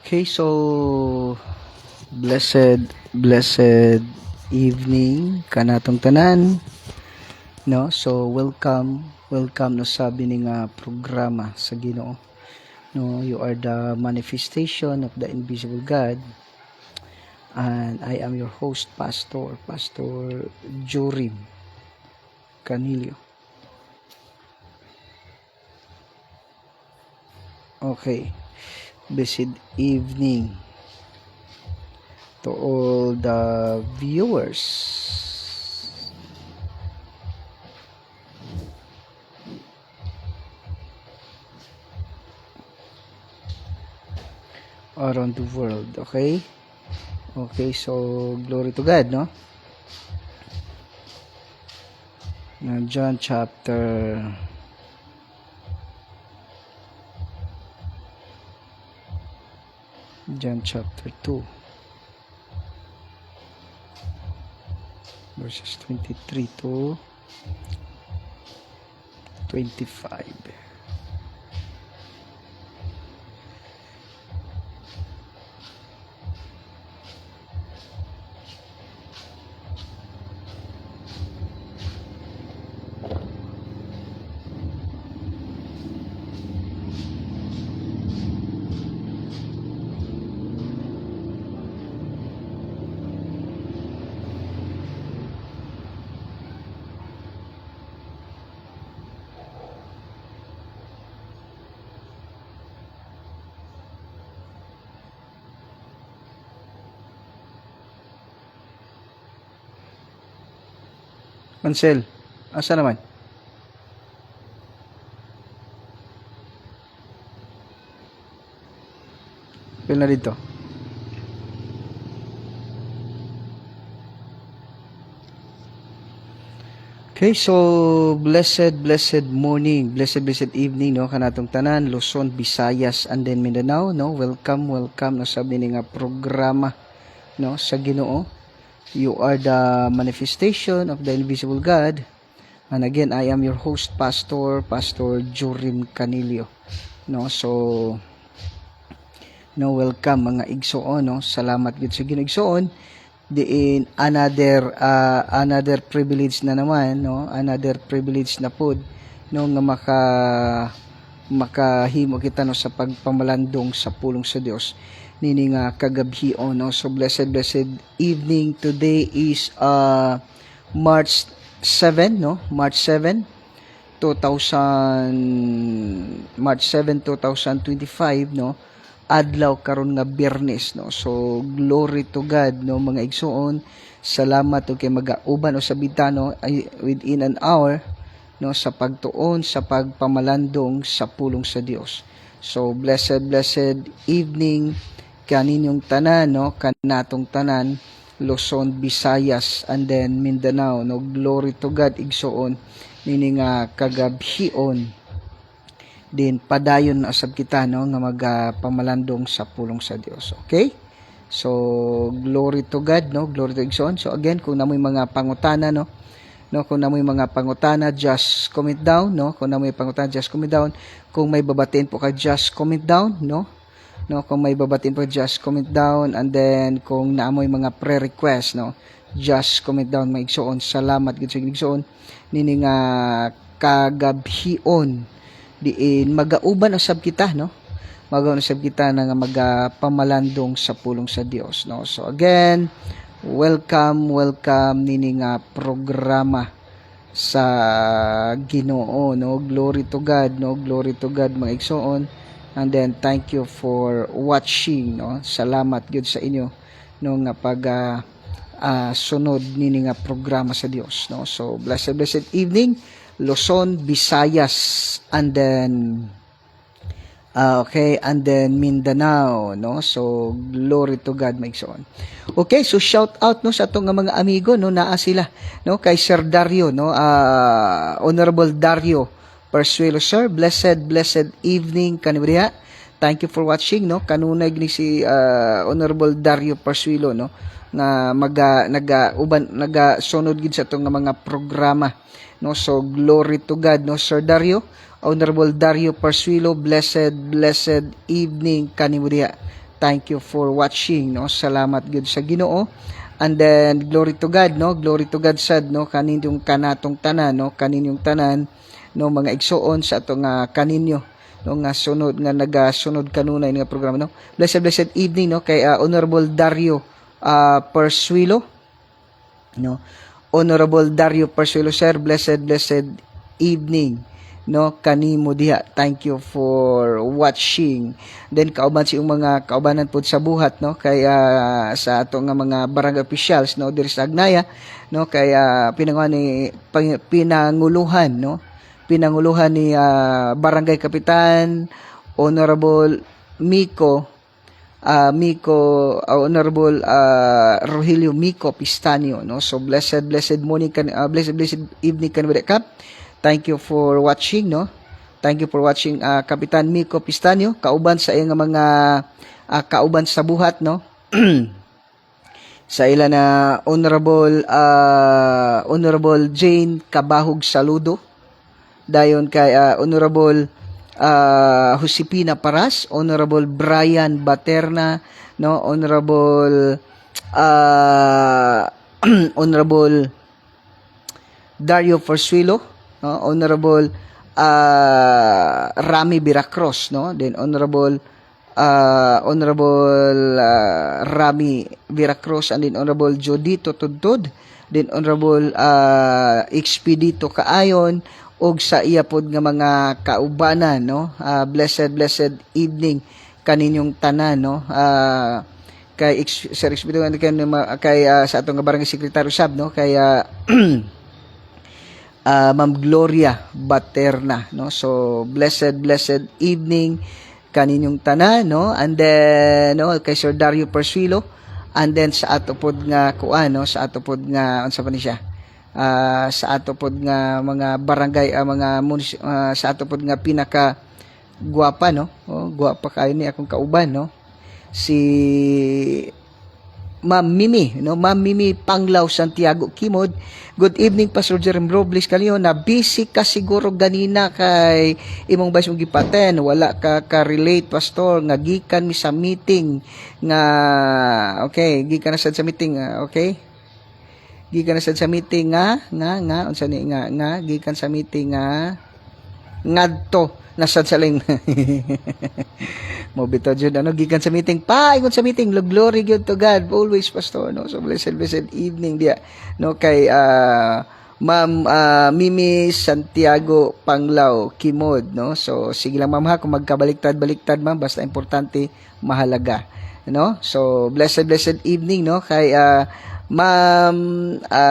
Okay, so blessed evening kanatong tanan, no? So welcome no sabi ni nga programa sa Ginoo. No, you are the manifestation of the invisible God. And I am your host, Pastor Jorim Canilio. Okay. Blessed evening to all the viewers. Around the world, okay? Okay, so glory to God, no? Now, John chapter 2 verses 23 to 25. Mansel, asa naman? Pil na dito. Okay, so blessed morning, blessed evening, no, kanatong tanan, Luzon, Visayas, and then Mindanao, no, welcome, no, sabi ni nga programa, no, sa Ginoo. You are the manifestation of the invisible God. And again, I am your host, Pastor Jorim Canilio. No, so no, welcome mga igsoon, no. Salamat gid sa Ginoo igsoon. Diin another privilege na naman, no. Another privilege na pod, no, nga makahimo kita, no, sa pagpamalandong sa pulong sa Dios nini nga kagabhion, no. So blessed evening. Today is March 7, no, March 7 2025, no, adlaw karon nga Biyernes, no. So glory to God, no, mga igsoon. Salamat og kay magauban o sa bitano within an hour, no, sa pagtuon sa pagpamalandong sa pulong sa Dios. So blessed evening kaninyong tanan, no, kanatong tanan, Luzon, Visayas, and then Mindanao, no. Glory to God igsoon nini nga kagabhion din padayon na usab kita, no, nga magpamalandong sa pulong sa Dios. Okay? So glory to God, no, glory to igsoon. So again, kung namoy mga pangutana, no, kung namoy mga pangutana, just comment down, no. Kung namoy pangutana, just comment down. Kung may babatiin po ka, just comment down, no. Kung may babatiin po, just comment down. And then kung naamoy mga pre-request, no, just comment down, mga igsoon. Salamat gid sa igsoon nini nga kagabhion diin magauban usab kita, no. Magauban usab kita na nga magpamalandong sa pulong sa Dios, no. So again, welcome nini nga programa sa Ginoo, no. Glory to God, no, glory to God, mga igsoon. And then thank you for watching, no. Salamat gyud sa inyo, no, nga pag sunod nini nga programa sa Dios, no. So blessed evening, Luzon, Visayas, and then okay, and then Mindanao, no. So glory to God, my son. Okay, so shout out, no, sa atong mga amigo, no, naa sila, no, kay Sir Dario, no, Honorable Dario Persuelo, sir, blessed evening kanibria. Thank you for watching, no. Kanunay ni si Honorable Dario Persuelo, no, nga nagasunod gid sa atong mga programa, no. So glory to God, no, Sir Dario, Honorable Dario Persuelo, blessed evening kanibria. Thank you for watching, no? Salamat gud sa Ginoo. And then glory to God, no? Glory to God sad, no? Kaninyong kanatong tanan, no? Kaninyong tanan, no, mga igsuon sa ato nga kaninyo, no, nga sunod nga nagasunod kanunay nga programa, no. Blessed evening, no, kay Honorable Dario Persuilo, no. Honorable Dario Persuilo, sir, blessed evening, no, kanimo diha. Thank you for watching. Then kauban si mga kaubanan pod sa buhat, no, kay sa ato nga mga barangay officials, no, diri sa Agnaya, no, kay pinanguluhan, no, pinanguluhan ni Barangay Kapitan Honorable Honorable Rogelio Mico Pistanio, no. So blessed morning blessed evening kan with Kap. Thank you for watching, no. Thank you for watching Kapitan Mico Pistanio, kauban sa iyang mga kauban sa buhat, no. Sa ila na Honorable Jane Kabahog Saludo, dayon kay Honorable Josepina Paras, Honorable Brian Baterna, no, Honorable Honorable Dario Persuilo, no, Honorable Rami Biracros, no, then Honorable Rami Biracros, and then Honorable Jodito Tudtod, then Honorable Expedito Kaayon, og sa iya pod nga mga kaubanan, no. Blessed evening kaninyong tanan, no. Kay Sir Expedito kay sa atong barangay secretary sab, no, kay Ma'am Gloria Baterna, no. So blessed evening kaninyong tanan, no. And then, no, kay Sir Dario Persuilo, and then sa ato pod nga kuan, no, sa ato pod nga unsa pa ni siya, sa ato pod nga mga barangay, sa ato pod nga pinaka guwapa, no. Guwapa kayo ni akong kauban, no, si Ma'am Mimi, no, Ma'am Mimi Panglao Santiago Kimod. Good evening, Pastor Jerome Robles Calio. Na busy ka siguro ganina kay imong bais mong gipaten, wala ka relate, Pastor, nga gikan mi sa meeting nga, okay, gikan na sad sa meeting, okay, gikan na sad sa meeting nga unsa ni nga gikan sa meeting nga ngadto nasad sa ling mo bitaw jud, ano, gikan sa meeting pa ingon sa meeting, glory gyud to God always, Pastor, no. So blessed evening dia, no, kay Ma'am Mimi Santiago Panglao Kimod, no. So sige lang, ma'am, ha, kung magkabaliktad ma'am, basta importante mahalaga, no. So blessed evening, no, kay Ma'am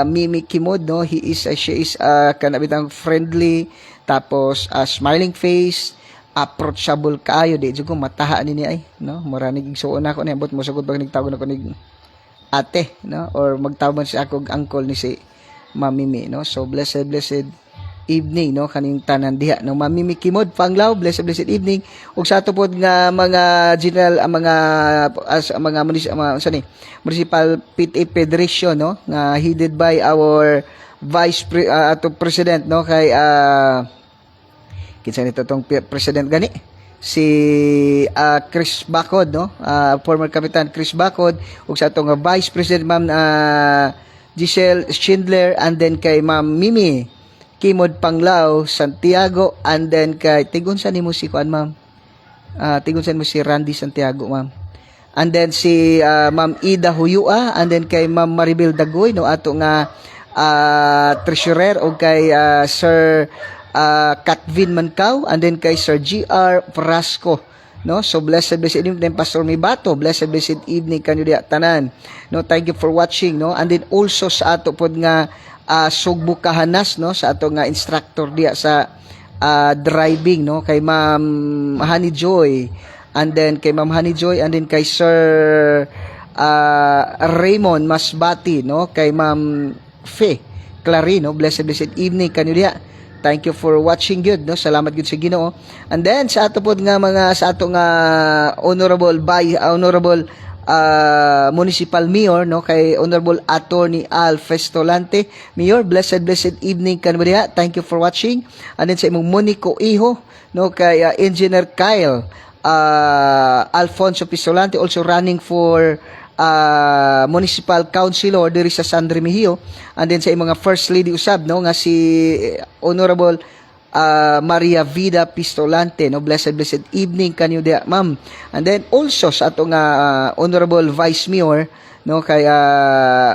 Mimi Kimod, no. She is kanabitang friendly, tapos smiling face, approachable kaayo, di jud ko mataha nini ay, no. Mura nig igsuon ako ni abot mo sugod pag nagtawag nako nig ate, no, or magtawag man si ako uncle ni si Ma'am Mimi, no. So blessed evening, no, kaning tanan diha, no. Ma'am Mimi Kimod Panglao, blessed evening. Ug sa ato pod nga mga general, mga municipal PTA Federation, no, nga headed by our ato president, no, kay kinsa nito tong president gani, si Chris Bacod, no, former Kapitan Chris Bacod, ug sa atong vice president Ma'am Giselle Schindler, and then kay Ma'am Mimi Kimod Panglao Santiago, and then kay tigunsan nimo si kuan, ma'am, tigunsan mo si Randy Santiago, ma'am, and then si Ma'am Ida Huyua, and then kay Ma'am Maribel Dagoy, no, ato nga treasurer, o kay Sir Katvin Mancao, and then kay Sir GR Frasco, no. So blessed evening, Pastor Mibato, blessed evening kanyo diha tanan, no. Thank you for watching, no. And then also sa ato pod nga Sugbo Kahanas, no, sa ato nga instructor diha sa driving, no, kay Ma'am Honey Joy, and then kay Ma'am Honey Joy, and then kay Sir Raymond Masbati, no, kay Ma'am Fe Clarino, blessed evening kanyo diha. Thank you for watching good, no. Salamat gud sa Ginoo. And then sa ato pod nga sa ato nga honorable municipal mayor, no, kay Honorable Attorney Al Festolante. Mayor, blessed evening kanimo diha. Thank you for watching. And then sa imong Monico Iho, no, kay Engineer Kyle Alfonso Pistolante, also running for municipal councilor diri sa San Remigio, and then sa imong mga first lady usab, no, nga si Honorable Maria Vida Pistolante, no, blessed evening kanyo dia, ma'am. And then also sa atong Honorable Vice Mayor, no, kay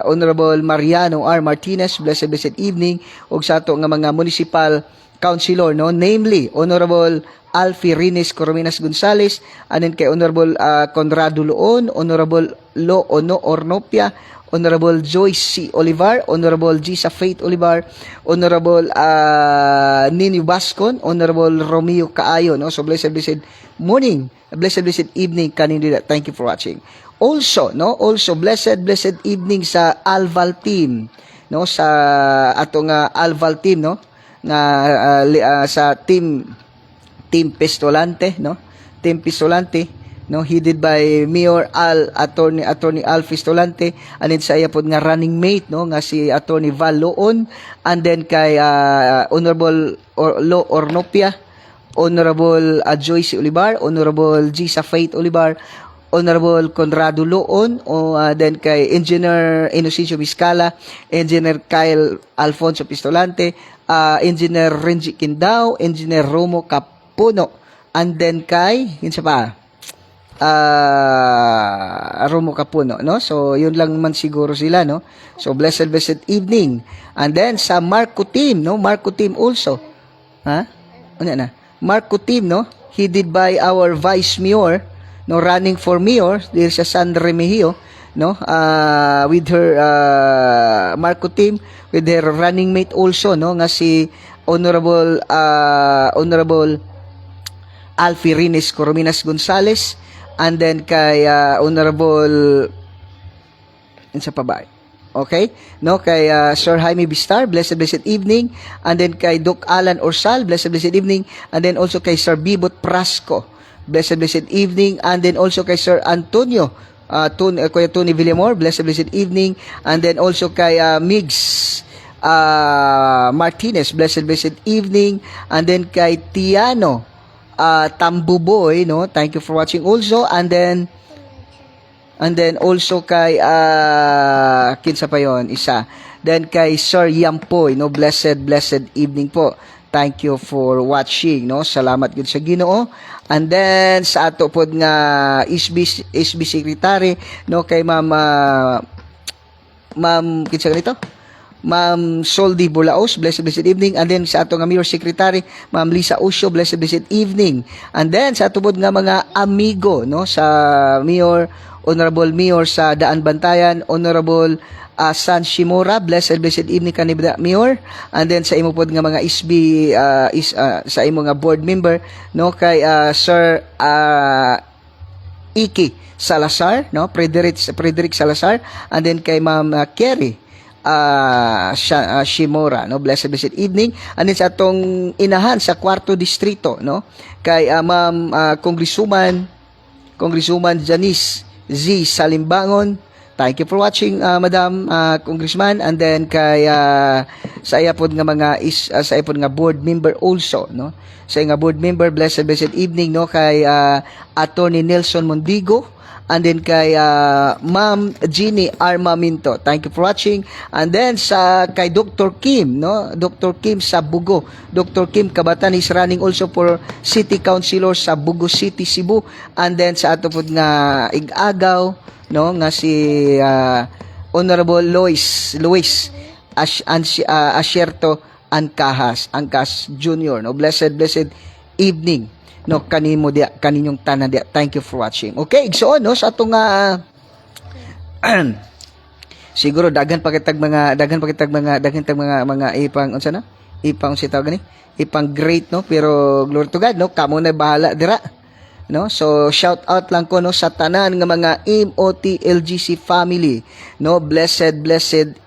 Honorable Mariano R. Martinez, blessed evening, ug sa ato nga mga municipal councilor, no, namely Honorable Alfie Rines Corominas Gonzales, and then kay Honorable Conrado Loon, Honorable Lo Ono Ornopia, Honorable Joyce C. Olivar, Honorable Gisa Faith Olivar, Honorable Nini Bascon, Honorable Romeo Kaayo, no. So blessed morning, blessed evening kanindira. Thank you for watching. Also, no, also blessed evening sa Alval team, no, sa atong Alval team, no, nga sa team Pistolante, no, team Pistolante, no, headed by Mayor Attorney Al Pistolante, and then sa iya pod nga running mate, no, nga si Attorney Val Loon, and then kay Honorable Lo Ornopia, Honorable Joyce Olivar, Honorable Gisa Faith Olivar, Honorable Conrado Loon, then kay Engineer Inocencio Vizcala, Engineer Kyle Alfonso Pistolante, Engineer Renji Quindao, Engineer Romo Capuno, and then kay yun pa Romo Capuno, no. So yun lang man siguro sila, no. So blessed evening. And then sa Marco team, no, Marco team also, ano na, Marco team, no, headed by our Vice Mayor, no, running for mayor dito sa San Remigio, no, with her Marco team, with her running mate also, no, nga si Honorable Alfie Rines Corominas Gonzales, and then kay Honorable sa pa ba? Okay, no, kay Sir Jaime Bistar, blessed evening, and then kay Doc Alan Orsal, blessed evening, and then also kay Sir Bibot Prasco, blessed evening, and then also kay Sir Antonio Kuya Tony Villamor, blessed evening, and then also kay Migs Martinez, blessed evening, and then kay Tiano Tambuboy, no, thank you for watching also, and then also kay kinsa pa yon isa, then kay Sir Yampoy, no, blessed evening po. Thank you for watching, no, salamat gid sa Ginoo. And then sa ato pod nga SB secretary, no, kay ma'am kinsa ganito, Ma'am Soldi Bulaos, blessed evening. And then sa ato nga Mayor Secretary, Ma'am Lisa Usio, blessed evening. And then sa ato pod nga mga amigo, no, sa Mayor, Honorable Mayor sa Daan Bantayan, Honorable San Shimura, blessed evening kanibda Mayor. And then sa imo pod nga mga SB sa imo nga board member, no, kay Sir Iki Salazar, no, Frederick Salazar, and then kay Ma'am Kerry Shimura, no, blessed evening. And then sa atong inahan sa 4th distrito, no, kay Ma'am Congresswoman Janice Z Salimbangon, thank you for watching, Madam Congressman. And then kay sa iya pod nga mga sa iya pod nga board member also, no, sa nga board member, blessed evening, no, kay Attorney Nelson Mondigo, and then kay Ma'am Jeannie Armamento, thank you for watching. And then sa kay Dr. Kim, no, Dr. Kim sa Bugo, Dr. Kim Kabatan is running also for city councilor sa Bugo City, Cebu. And then sa ato pod nga igagaw, no, nga si Honorable Luis Asierto Angkas Jr., no, blessed evening, no, kanimo dia, kaninyong tanan dia. Thank you for watching. Okay, igsoon, no, sa atong siguro daghan pakitag mga ipang unsa na? Ipang si tawag gani? Ipang great, no, pero glory to God, no, kamo na bahala dira. No, so shout out lang ko, no, sa tanan nga mga MOTLGC family, no, blessed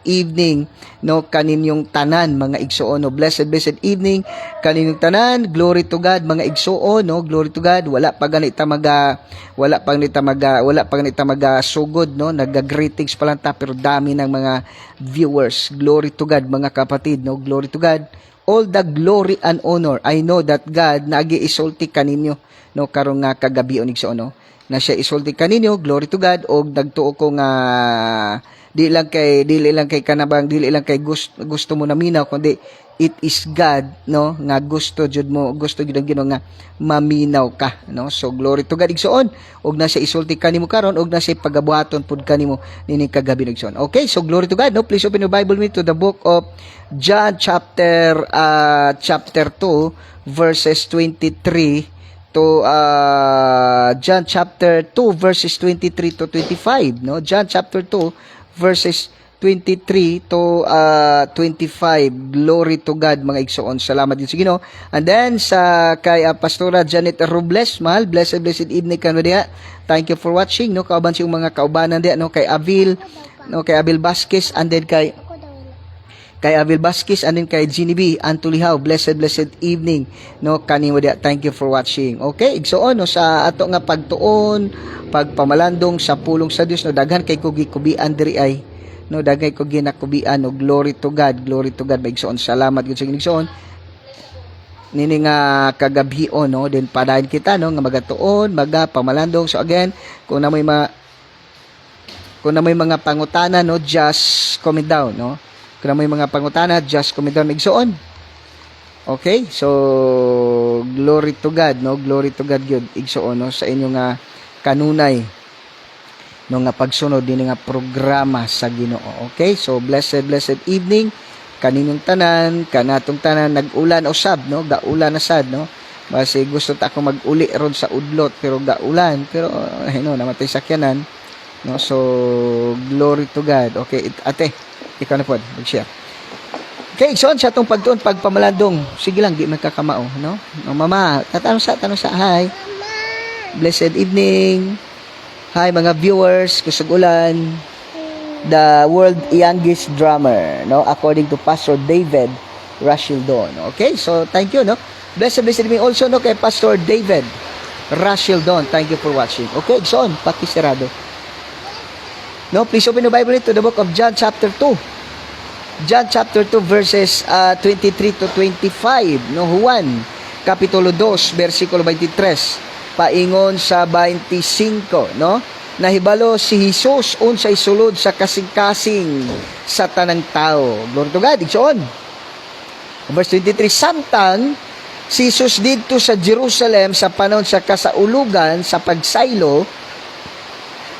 evening, no, kaninyong tanan mga igsoon, no, blessed evening kaninyong tanan. Glory to God mga igsoon, no, glory to God. Wala pa ganita sugod, no, naga-greetings pa lang ta, pero dami ng mga viewers. Glory to God mga kapatid, no, glory to God. All the glory and honor, I know that God nagi-isulti kaninyo, no karon nga kagabi igsoon no na siya isulti kaninyo, glory to God, og nagtuo ko nga dili lang kay kanabang dili lang kay gusto mo na minaw kundi it is God no nga gusto jud ang Ginoo nga maminaw ka no. So glory to God igsoon, og na siya isulti kanimo karon og na siya pagabuhaton pud kanimo nini kagabi igsoon. Okay, so glory to God no. Please open your Bible with me to the book of John chapter 2 verses 23 to John chapter 2 verses 23 to 25 no. John chapter 2 verses 23 to 25. Glory to God mga igsoon. Salamat din sa Ginoo. And then sa kay Pastora Janet Robles, mahal, blessed evening kanu diha. Thank you for watching no. Kauban siyong mga kaubanan diha no kay Avil no, kay Avil Vasquez, and then kay Avil Vasquez, and then kay Ginibi Antulihaw. Blessed evening no kanimo diha. Thank you for watching. Okay, igsoon no sa ato nga pagtuon, pagpamalandong sa pulong sa Dios no, daghan kay kugi-kubian diri ay no, daghay ko ginakubian no. Glory to God maigsoon. Salamat gud sa igsoon nini nga kagabhion no, then padayon kita no nga magatuon, pamalandong. So again, kung na may mga pangutana no, just comment down no. Kung na may mga pangutana, just comment down maigsoon. Okay, so glory to God no, glory to God gyud igsoon no sa inyo nga kanunay no nga pagsunod din nga programa sa Ginoo. Okay, so blessed evening kaninyong tanan, kanatong tanan. Nag-ulan usab no, gaulan na sad no. Basi gusto ta ako mag-uli ron sa udlot pero gaulan, pero no namatay sakyanan no. So glory to God. Okay, ate ikaw na pod mag-share. Okay, so sa atong pagtuon pagpamalandong, sige lang di magkakamao no. No mama, tanong sa hi. Blessed evening. Hi mga viewers, kusog ulan. The world youngest drummer, no, according to Pastor David Rashildon. Okay, so thank you, no. Blessed me also, no, kay Pastor David Rashildon. Thank you for watching. Okay, so on, pakisirado. No, please open the Bible to the book of John chapter 2. John chapter 2 verses 23 to 25. No, Juan kapitulo 2 versikulo 23. Paingon sa 25 no, nahibalo si Jesus unsay sulod sa kasing-kasing sa tanang tao. Glory to God igsoon. Verse 23, samtang si Jesus didto sa Jerusalem sa panahon sa kasaulugan sa pagsaylo,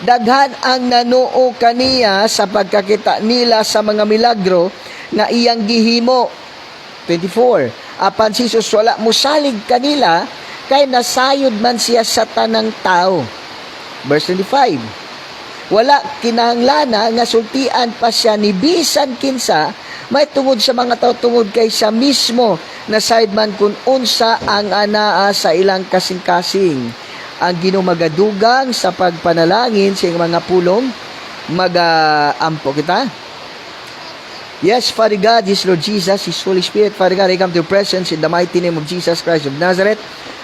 daghan ang nanuo kaniya sa pagkakita nila sa mga milagro nga iyang gihimo. 24, apan si Jesus wala mosalig kanila kay nasayod man siya sa tanang tao. Verse 25, wala kinahanglan nga sultian pa siya ni bisan kinsa may tungod sa mga tao tungod kay siya mismo nasayod man kun unsa ang anaa sa ilang kasing-kasing. Ang Ginoo magadugang sa pagpanalangin sa mga pulong mag-ampo kita. Yes, Father God, His Lord Jesus, His Holy Spirit, Father God, I come to your presence in the mighty name of Jesus Christ of Nazareth.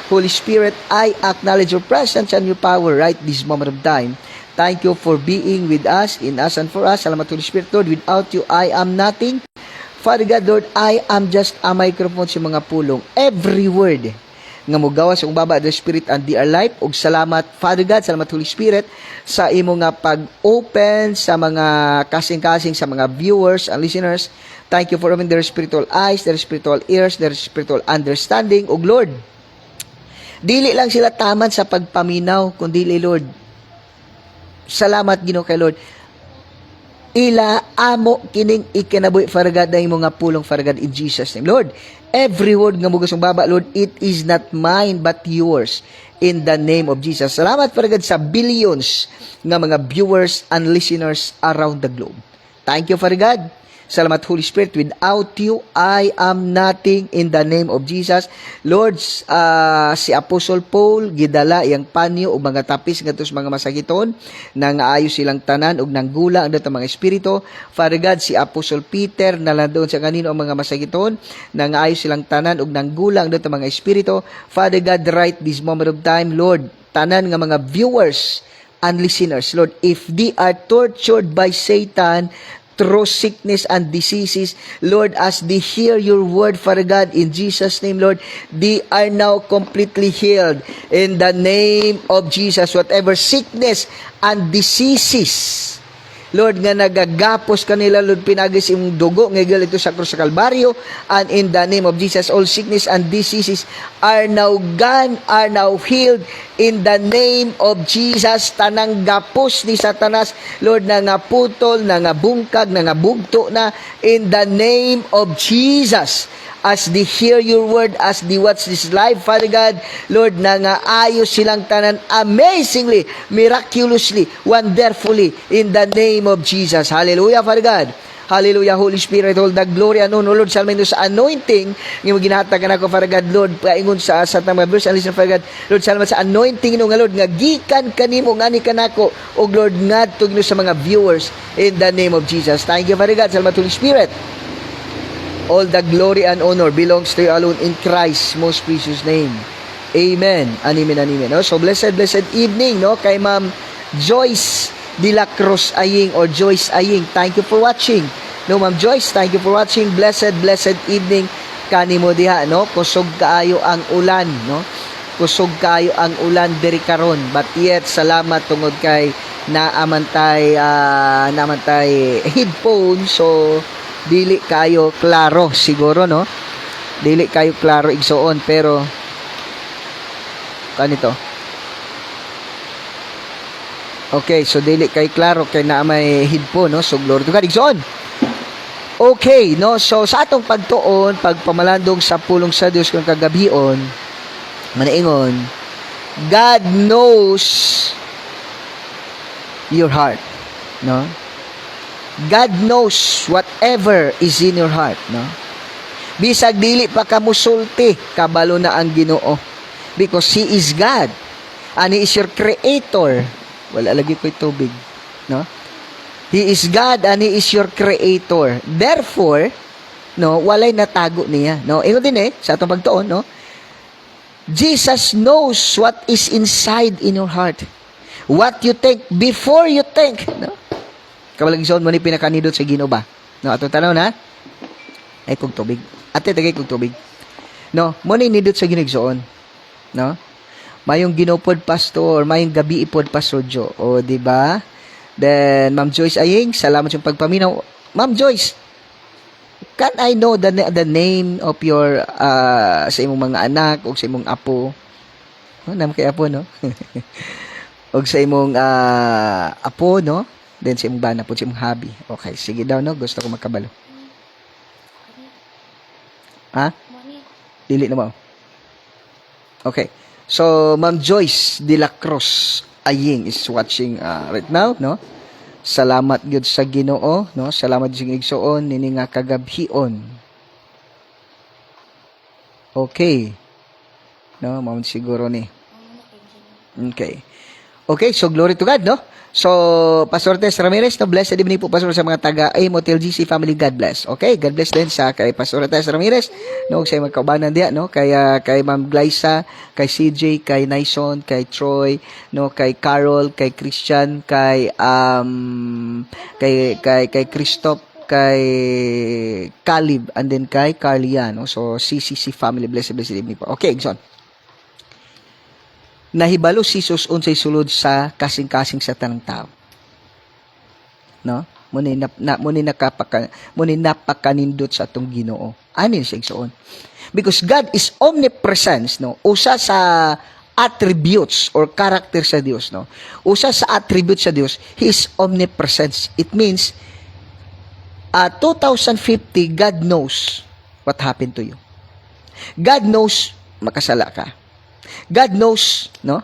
Holy Spirit, I acknowledge your presence and your power right this moment of time. Thank you for being with us, in us, and for us. Salamat, Holy Spirit, Lord. Without you, I am nothing. Father God, Lord, I am just a microphone sa mga pulong. Every word nga mugawa sa baba the Spirit and the life. Og salamat, Father God, salamat, Holy Spirit, sa imo nga pag-open sa mga kasing-kasing, sa mga viewers and listeners. Thank you for opening their spiritual eyes, their spiritual ears, their spiritual understanding. Og Lord, dili lang sila taman sa pagpaminaw, kundi Lord, salamat Ginoo kay Lord. Ila amo kining ikinabuhi faragad na imo nga pulong faragad in Jesus name. Lord, every word nga mugas ng baba, Lord, it is not mine but yours in the name of Jesus. Salamat faragad sa billions nga mga viewers and listeners around the globe. Thank you faragad. Salamat, Holy Spirit. Without you, I am nothing in the name of Jesus. Lord, si Apostle Paul, gidala iyang panyo o mga tapis nga tos mga masakiton, nang ayos silang tanan o nang gula ang datang mga espiritu. Father God, si Apostle Peter, nalandoon sa kanino ang mga masakiton, nang ayos silang tanan o nang gula ang datang mga espiritu. Father God, right this moment of time, Lord, tanan nga mga viewers and listeners, Lord, if they are tortured by Satan, through sickness and diseases. Lord, as they hear your word, Father God, in Jesus' name, Lord, they are now completely healed. In the name of Jesus, whatever sickness and diseases, Lord, nga nagagapos kanila, Lord, pinagis imong dugo, nga ito sa krus sa Kalbaryo, and in the name of Jesus, all sickness and diseases are now gone, are now healed, in the name of Jesus. Tanang gapos ni Satanas, Lord, na nga putol, na nga bungkag, na nga bugto na, in the name of Jesus. As they hear your word, as they watch this live, Father God, Lord, na nga ayos silang tanan amazingly, miraculously, wonderfully, in the name of Jesus. Hallelujah, Father God. Hallelujah, Holy Spirit, all the glory and honor, Lord, salamin sa anointing, yung ginahatagan ako, Father God, Lord, paingon sa mga verse, and listen, Father God, Lord, salamat sa anointing nga, Lord, nga gikan kanimo, nga ni kanako, o Lord, nga tugno sa mga viewers, in the name of Jesus. Thank you, Father God, salamat, Holy Spirit. All the glory and honor belongs to you alone in Christ's most precious name. Amen. Amen, amen. No? So, blessed evening, no? Kay Ma'am Joyce de la Cruz Aying or Joyce Aying. Thank you for watching. No, Ma'am Joyce, thank you for watching. Blessed evening kanimo diha, no? Kusog kaayo ang ulan, no? Kusog kaayo ang ulan diri karon. But yet, salamat tungod kay naamantay headphone, so dili kayo klaro siguro, no? Dili kayo klaro igsoon, pero kanito. Okay, so dili kayo klaro kay na may headphone, no? So glory to God igsoon. Okay, no? So sa atong pagtuon, pagpamalandong sa pulong sa Dios kung kagabion, manaingon, God knows your heart, no? God knows whatever is in your heart, no? Bisag dili pa ka musulti, kabalo na ang Ginoo. Because He is God. And He is your creator. Wala lagi ko'y tubig, no? He is God and He is your creator. Therefore, no, walay natago niya, no? Ingon din sa atong pagtuon, no? Jesus knows what is inside in your heart. What you think before you think, no? Kawalang zone mo ni pinakanidot sa Ginoo ba? No, ato tanaw na. Ay kog tubig. Ate tagay kog tubig. No, mo ni nidot sa Ginoo, no? Mayong Ginoo pod pastor, mayong gabi pod pastor Jo. O di ba? Then Ma'am Joyce Aying, salamat sa pagpaminaw. Ma'am Joyce, can I know the name of your sa imong mga anak o sa imong apo? Oh, nam kay apo, no? O sa imong apo, no? Then si imong bana po, si imong hobby. Okay, sige daw, no? Gusto ko makabalo. Ha? Dili na mo. Okay. So, Ma'am Joyce de la Cruz Aying is watching right now, no? Salamat gyud sa Ginoo, no? Salamat sa igsoon nini nga kagabhion. Okay. No, mao siguro ni. Okay. Okay, so glory to God, no? So, Pastor Tess Ramirez, no, blessed evening po, Pastor, sa mga taga-AIM Hotel GC family, God bless. Okay, God bless din sa kay Pastor Tess Ramirez, no, sa mga kaubanan diya, no, kay Ma'am Glyza, kay CJ, kay Naison, kay Troy, no, kay Carol, kay Christian, kay Christoph, kay Caleb, and then kay Carlia, no. So, CCC family, blessed evening po. Okay, Exxon. Nahibalo si Jesus unsay sulod sa kasing-kasing sa tanang tao. No? Muni napakanindot sa atong Ginoo. Anin siya igsoon? Because God is omnipresence, no? Usa sa attributes or character sa Dios, no? Usa sa attributes sa Dios, He is omnipresence. It means 2050 God knows what happened to you. God knows makasala ka. God knows, no?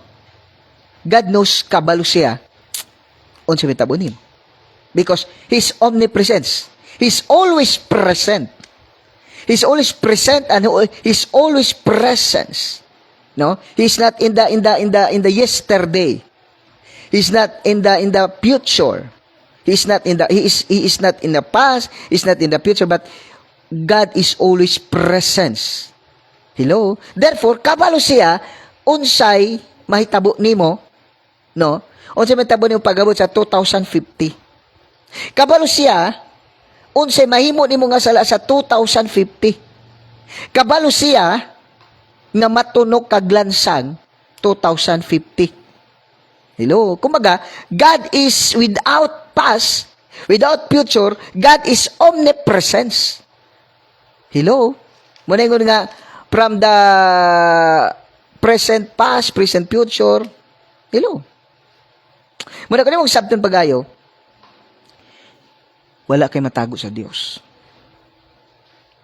God knows kabalo siya unsa mitabunin. Because He's omnipresence. He's always present. He's always present and He's always presence. No? He's not in the yesterday. He's not in the future. He is not in the past, He's not in the future, but God is always presence. Hello? Therefore, kabalo siya unsay mahitabo nimo, no? Unsay mahitabo nimo pagabot sa 2050. Kabalo siya unsay mahimo nimo nga sala sa 2050. Kabalo siya nga matunok kag lansang 2050. Hello, kumaga, God is without past, without future, God is omnipresence. Hello, muna yung nga, from the present past, present future. Hello. Muna ko mong sabton pagayo, wala kay matago sa Dios.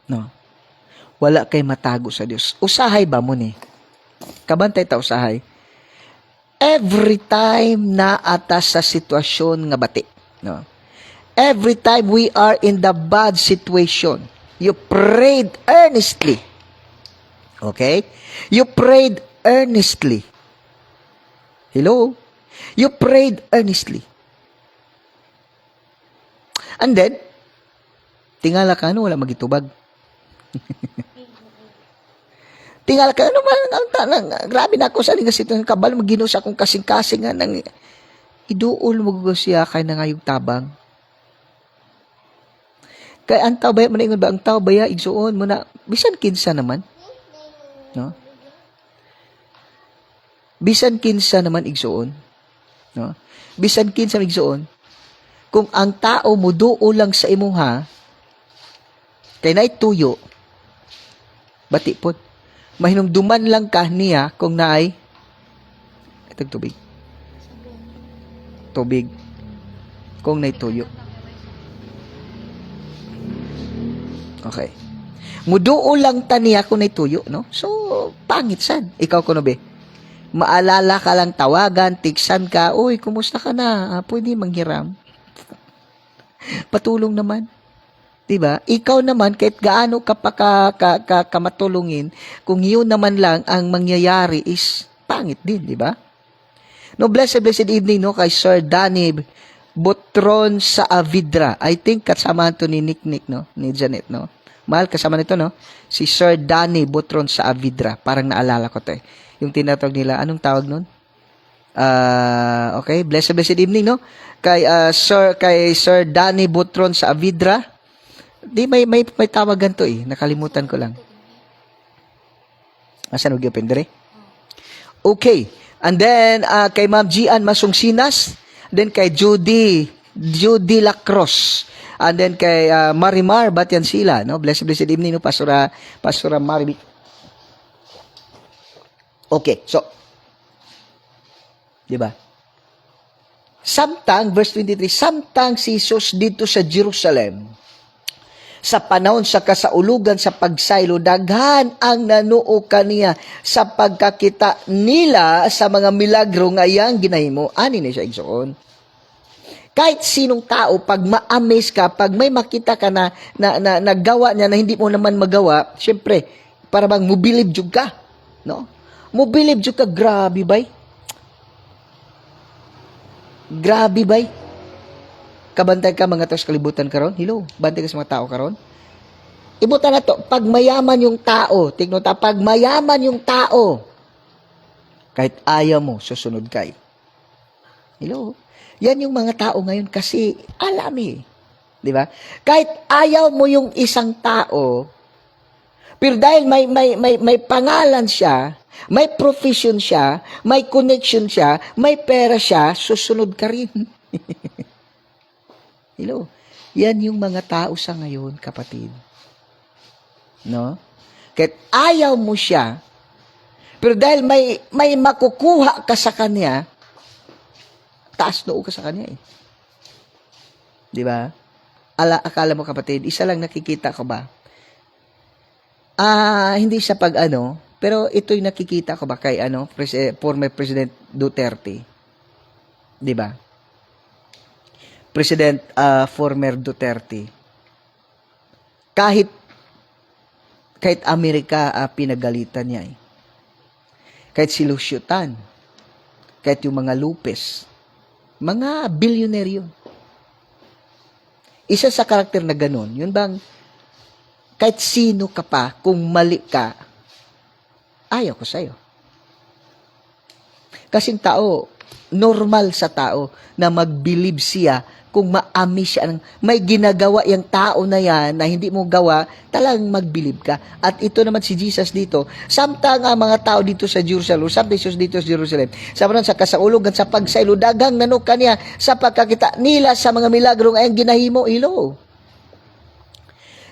No. Wala kay matago sa Dios. Usahay ba mo ni? Kabantay ta usahay. Every time na atas sa sitwasyon nga bati, no. Every time we are in the bad situation, you prayed earnestly. Okay? You prayed earnestly. Hello? You prayed earnestly. And then, tingala ka, wala magitubag. Tingala ka, grabe na ako sa nga sitwasyon, kabal, magino sa akong kasing-kasing nga, nang iduol mo siya kay nangayog tabang. Kaya ang tao baya, maningon ba, ang tao baya, igsuon mo na, bisan kinsa naman. No? Bisan kinsa naman igsuon. No? Bisan kinsa igsuon. Kung ang tao mo duo lang sa imuha, kay naay tuyo, bati po. Mahinumduman lang ka niya kung naay itong tubig. Tubig. Kung naay tuyo. Okay. Muduo lang ta niya kung naay tuyo, no? So, pangit san. Ikaw kuno be. Maalala ka lang tawagan, tiksan ka, uy, kumusta ka na? Pwede manghiram. Patulong naman. Diba? Ikaw naman, kahit gaano ka pa kamatulungin, kung yun naman lang ang mangyayari is pangit din, diba? No, blessed evening, no, kay Sir Danny Botron sa Avidra. I think kasama to ni Nick, no? Ni Janet, no? Mahal, kasama nito, no? Si Sir Danny Botron sa Avidra. Parang naalala ko to eh. Yung tinatawag nila, anong tawag nun? Okay, blessed evening, no? Kay Sir Danny Botron sa Avidra. Di may tawagan to eh, nakalimutan ko lang. Asan og open dire? Okay. And then kay Ma'am Gian Masungsinas, then kay Judy Lacrosse. And then kay Marimar Batyan sila, no? Blessed evening, no, Pastora Maribi. Okay, so di ba? Samtang, verse 23, samtang si Jesus dito sa Jerusalem, sa panahon sa kasaulugan sa pagsaylo, daghan ang nanuo kaniya sa pagkakita nila sa mga milagro nga iyang ginahimo. Ani ni siya igsuon. Kahit sinong tao, pag ma-amaze ka, pag may makita ka na nagawa niya na hindi mo naman magawa, syempre, para bang mubilib jud ka. No? Mubilib jud ka, grabe bay. Grabe bay. Kabantay ka mga taos kalibutan karon. Hello, bantay ka sa mga tao karon. Ibutan na to, pag mayaman yung tao, tigno ta, pag mayaman yung tao, kahit ayaw mo, susunod kay. Hello. Yan yung mga tao ngayon kasi alam eh. Di ba? Kahit ayaw mo yung isang tao, pero dahil may pangalan siya, may profession siya, may connection siya, may pera siya, susunod ka rin. Hello. Yan yung mga tao sa ngayon, kapatid. No? Kahit ayaw mo siya, pero dahil may makukuha ka sa kanya, taas noo ka sa kanya eh. Di ba? Akala mo, kapatid, isa lang nakikita ko ba? Hindi siya pag pero ito'y nakikita ko ba kay former President Duterte. Di ba? President former Duterte. Kahit Amerika pinagalitan niya eh. Kahit si Lucio Tan, kahit yung mga Lopez, mga billionaire yun. Isa sa karakter na ganun, yun bang kahit sino ka pa, kung mali ka, ayaw ko sa'yo. Kasing tao, normal sa tao na mag-believe siya kung maami siya ng may ginagawa yung tao na yan na hindi mo gawa, talagang mag-believe ka. At ito naman si Jesus dito, samtang ang mga tao dito sa Jerusalem, samtang Jesus dito sa Jerusalem, samtang sa kasaulugan, sa pagsaylo, dagang nanok kaniya sa pagkakita nila sa mga milagro ngayong ginahimo, ilo.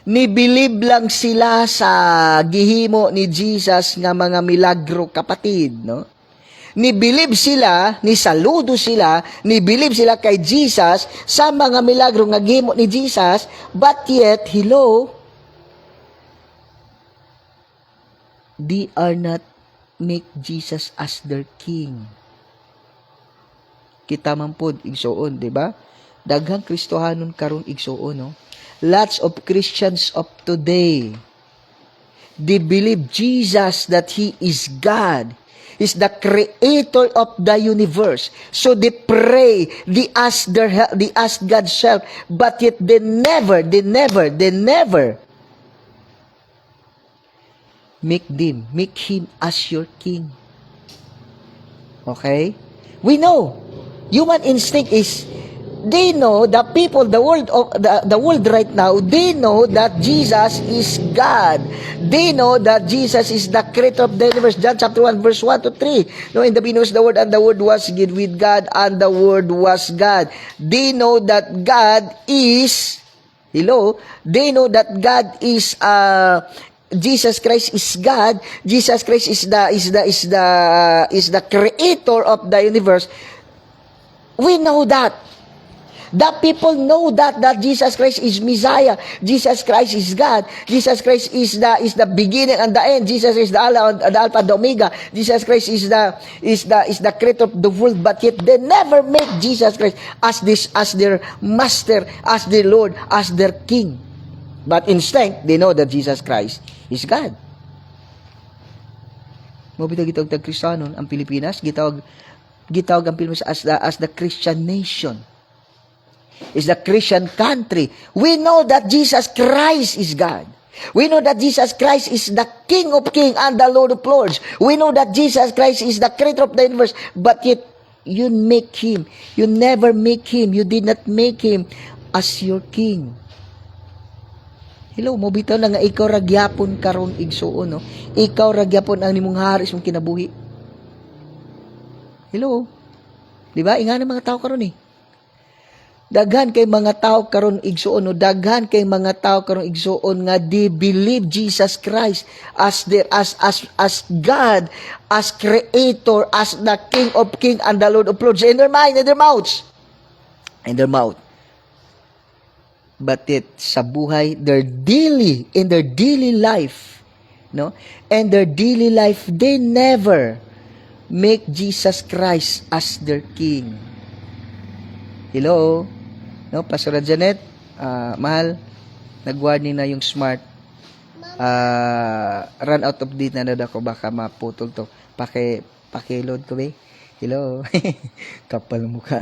Ni-believe lang sila sa gihimo ni Jesus nga mga milagro, kapatid, no? Ni-believe sila, ni-saludo sila, ni-believe sila kay Jesus sa mga milagro nga gihimo ni Jesus, but yet, hello, they are not make Jesus as their king. Kita man pod igsuon, di ba? Daghang Kristohanon karon igsuon, no? Lots of Christians of today, they believe Jesus that He is God, is the creator of the universe. So they pray, they ask their help, they ask God's help, but yet they never make Him as your king. Okay? We know, human instinct is, they know, the people, the world right now, they know that Jesus is God. They know that Jesus is the creator of the universe. John chapter 1, verse 1 to 3. No, in the beginning was the Word, and the Word was with God, and the Word was God. They know that God is, hello, they know that God is, Jesus Christ is God. Jesus Christ is the creator of the universe. We know that. The people know that Jesus Christ is Messiah. Jesus Christ is God. Jesus Christ is the beginning and the end. Jesus is the Alpha and the Omega. Jesus Christ is the creator of the world. But yet they never make Jesus Christ as their master, as their Lord, as their King. But instead, they know that Jesus Christ is God. Mabitag gitawag tag Kristiyanon ang Pilipinas, gitawag ang Pilipinas as the Christian nation. Is the Christian country. We know that Jesus Christ is God. We know that Jesus Christ is the King of Kings and the Lord of Lords. We know that Jesus Christ is the creator of the universe. But yet, you never make Him, you did not make Him as your King. Hello, mo bitaw na nga ikaw ragyapon karon igsuon, no? Ikaw ragyapon ang nimong haris mong kinabuhi. Hello. Di ba? Inga ng mga tao karon eh. Daghan kay mga tao karon igsuon, no? Daghan kay mga tao karon igsuon nga they believe Jesus Christ as God, as creator, as the King of Kings and the Lord of Lords in their mind, in their mouths. In their mouth. But it sa buhay, in their daily life, no? And their daily life, they never make Jesus Christ as their King. Hello? No, Pastor Janet, mahal, nag-warning na yung smart. Run out of date na ako, baka maputol to. Paki-load ko ba? Hello. Kapal mukha.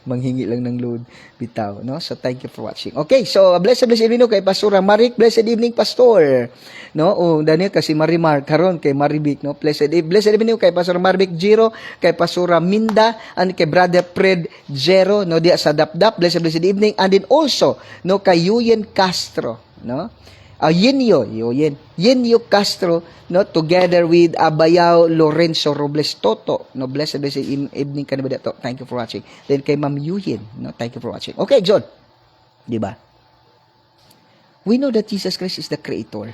Manghingi lang ng load. Bitaw, no? So, thank you for watching. Okay, so, blessed evening kay Pastor Marik. Blessed evening, Pastor. No? Daniel, kasi Marimar. Karon kay Maribik, no? Blessed evening kay Pastor Maribik Jiro, kay Pastor Minda, and kay Brother Fred Jero, no? Diya sa Dapdap. Blessed evening. And then also, no? Kay Yuyen Castro, no? Yenyo Castro, no, together with Abayao Lorenzo Robles Toto, no, blessed evening ka na ba dito. Thank you for watching. Then kay Ma'am Yuyin, no, thank you for watching. Okay, John, di ba? We know that Jesus Christ is the creator.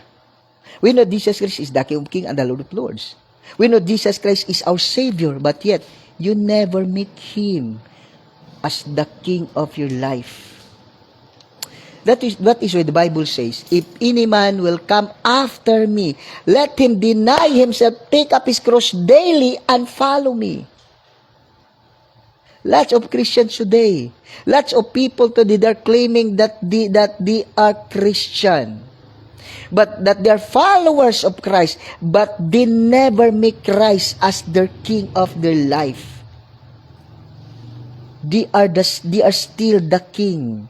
We know Jesus Christ is the King of Kings and the Lord of Lords. We know Jesus Christ is our Savior, but yet, you never make Him as the King of your life. That is what the Bible says. If any man will come after me, let him deny himself, take up his cross daily, and follow me. Lots of Christians today, lots of people today, they're claiming that they are Christian, but that they are followers of Christ, but they never make Christ as their King of their life. They are still the King